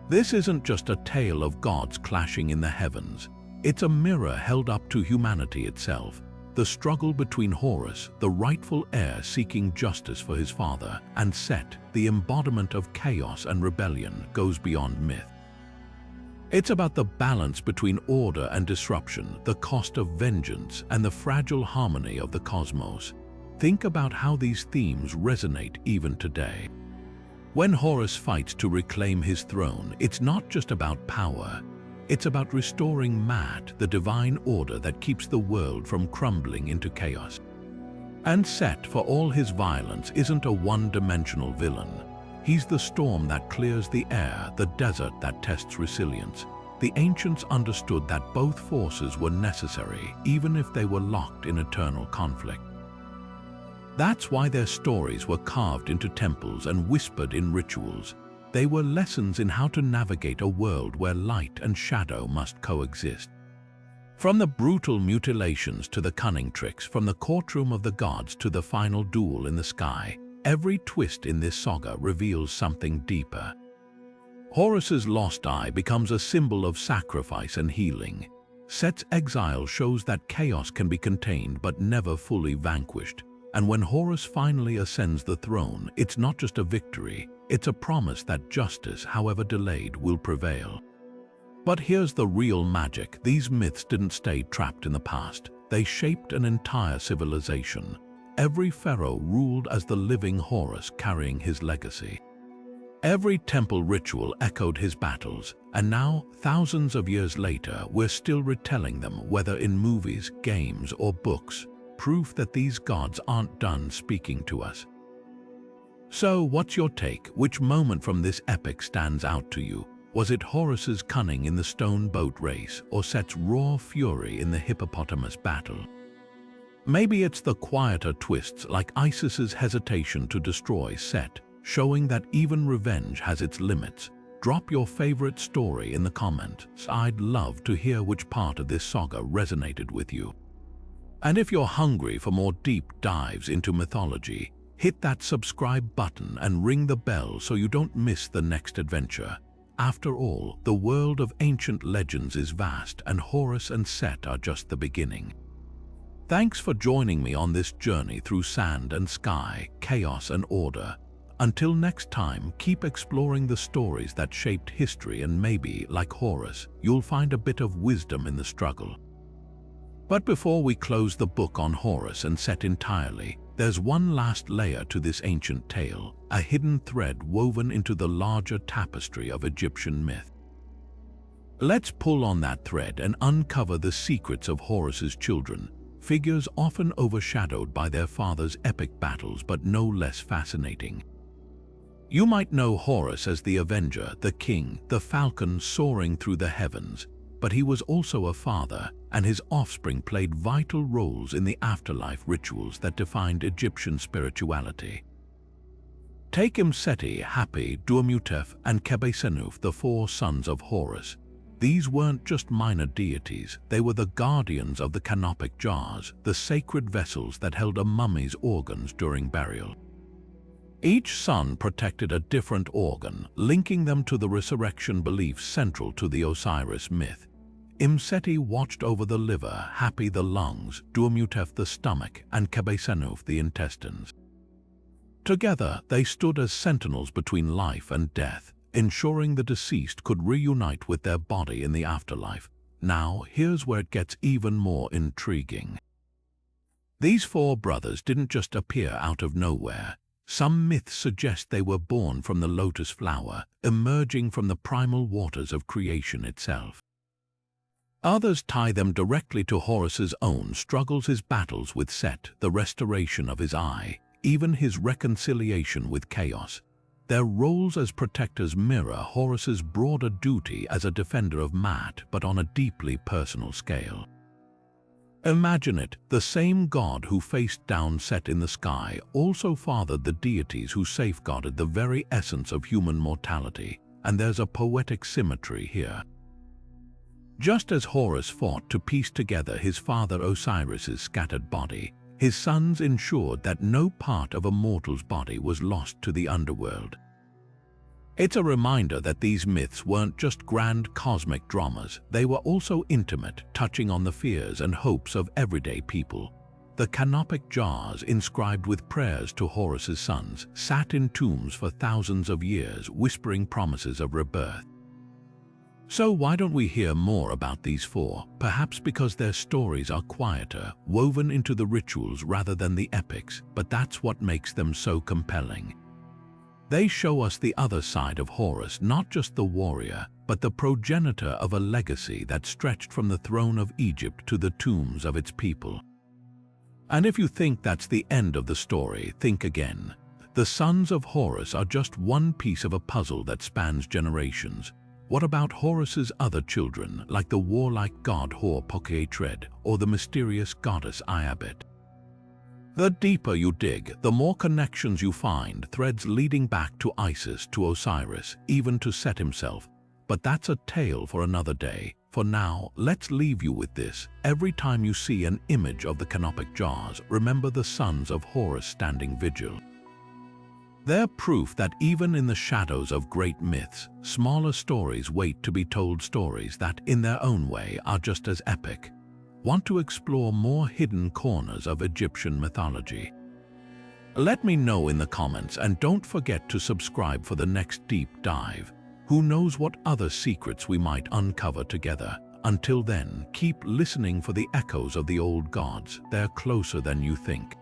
S1: This isn't just a tale of gods clashing in the heavens. It's a mirror held up to humanity itself. The struggle between Horus, the rightful heir seeking justice for his father, and Set, the embodiment of chaos and rebellion, goes beyond myth. It's about the balance between order and disruption, the cost of vengeance, and the fragile harmony of the cosmos. Think about how these themes resonate even today. When Horus fights to reclaim his throne, it's not just about power. It's about restoring Maat, the divine order that keeps the world from crumbling into chaos. And Set, for all his violence, isn't a one-dimensional villain. He's the storm that clears the air, the desert that tests resilience. The ancients understood that both forces were necessary, even if they were locked in eternal conflict. That's why their stories were carved into temples and whispered in rituals. They were lessons in how to navigate a world where light and shadow must coexist. From the brutal mutilations to the cunning tricks, from the courtroom of the gods to the final duel in the sky, every twist in this saga reveals something deeper. Horus's lost eye becomes a symbol of sacrifice and healing. Set's exile shows that chaos can be contained but never fully vanquished. And when Horus finally ascends the throne, it's not just a victory, it's a promise that justice, however delayed, will prevail. But here's the real magic: these myths didn't stay trapped in the past. They shaped an entire civilization. Every pharaoh ruled as the living Horus, carrying his legacy. Every temple ritual echoed his battles, and now, thousands of years later, we're still retelling them, whether in movies, games, or books. Proof that these gods aren't done speaking to us. So, what's your take? Which moment from this epic stands out to you? Was it Horus's cunning in the stone boat race, or Set's raw fury in the hippopotamus battle? Maybe it's the quieter twists like Isis's hesitation to destroy Set, showing that even revenge has its limits. Drop your favorite story in the comments. I'd love to hear which part of this saga resonated with you. And if you're hungry for more deep dives into mythology, hit that subscribe button and ring the bell so you don't miss the next adventure. After all, the world of ancient legends is vast, and Horus and Set are just the beginning. Thanks for joining me on this journey through sand and sky, chaos and order. Until next time, keep exploring the stories that shaped history, and maybe, like Horus, you'll find a bit of wisdom in the struggle. But before we close the book on Horus and Set entirely, there's one last layer to this ancient tale, a hidden thread woven into the larger tapestry of Egyptian myth. Let's pull on that thread and uncover the secrets of Horus's children, figures often overshadowed by their father's epic battles but no less fascinating. You might know Horus as the Avenger, the king, the falcon soaring through the heavens, but he was also a father, and his offspring played vital roles in the afterlife rituals that defined Egyptian spirituality. Take Imseti, Hapi, Duamutef, and Kebesenuf, the four sons of Horus. These weren't just minor deities, they were the guardians of the canopic jars, the sacred vessels that held a mummy's organs during burial. Each son protected a different organ, linking them to the resurrection beliefs central to the Osiris myth. Imseti watched over the liver, Hapi the lungs, Duamutef the stomach, and Kebesenuf the intestines. Together, they stood as sentinels between life and death, ensuring the deceased could reunite with their body in the afterlife. Now, here's where it gets even more intriguing. These four brothers didn't just appear out of nowhere. Some myths suggest they were born from the lotus flower, emerging from the primal waters of creation itself. Others tie them directly to Horus's own struggles, his battles with Set, the restoration of his eye, even his reconciliation with chaos. Their roles as protectors mirror Horus's broader duty as a defender of Maat, but on a deeply personal scale. Imagine it, the same god who faced down Set in the sky also fathered the deities who safeguarded the very essence of human mortality, and there's a poetic symmetry here. Just as Horus fought to piece together his father Osiris's scattered body, his sons ensured that no part of a mortal's body was lost to the underworld. It's a reminder that these myths weren't just grand cosmic dramas, they were also intimate, touching on the fears and hopes of everyday people. The canopic jars, inscribed with prayers to Horus's sons, sat in tombs for thousands of years, whispering promises of rebirth. So why don't we hear more about these four? Perhaps because their stories are quieter, woven into the rituals rather than the epics, but that's what makes them so compelling. They show us the other side of Horus, not just the warrior, but the progenitor of a legacy that stretched from the throne of Egypt to the tombs of its people. And if you think that's the end of the story, think again. The sons of Horus are just one piece of a puzzle that spans generations. What about Horus's other children, like the warlike god Hippopotamus or the mysterious goddess Iabit? The deeper you dig, the more connections you find, threads leading back to Isis, to Osiris, even to Set himself. But that's a tale for another day. For now, let's leave you with this. Every time you see an image of the canopic jars, remember the sons of Horus standing vigil. They're proof that even in the shadows of great myths, smaller stories wait to be told, stories that, in their own way, are just as epic. Want to explore more hidden corners of Egyptian mythology? Let me know in the comments, and don't forget to subscribe for the next deep dive. Who knows what other secrets we might uncover together? Until then, keep listening for the echoes of the old gods. They're closer than you think.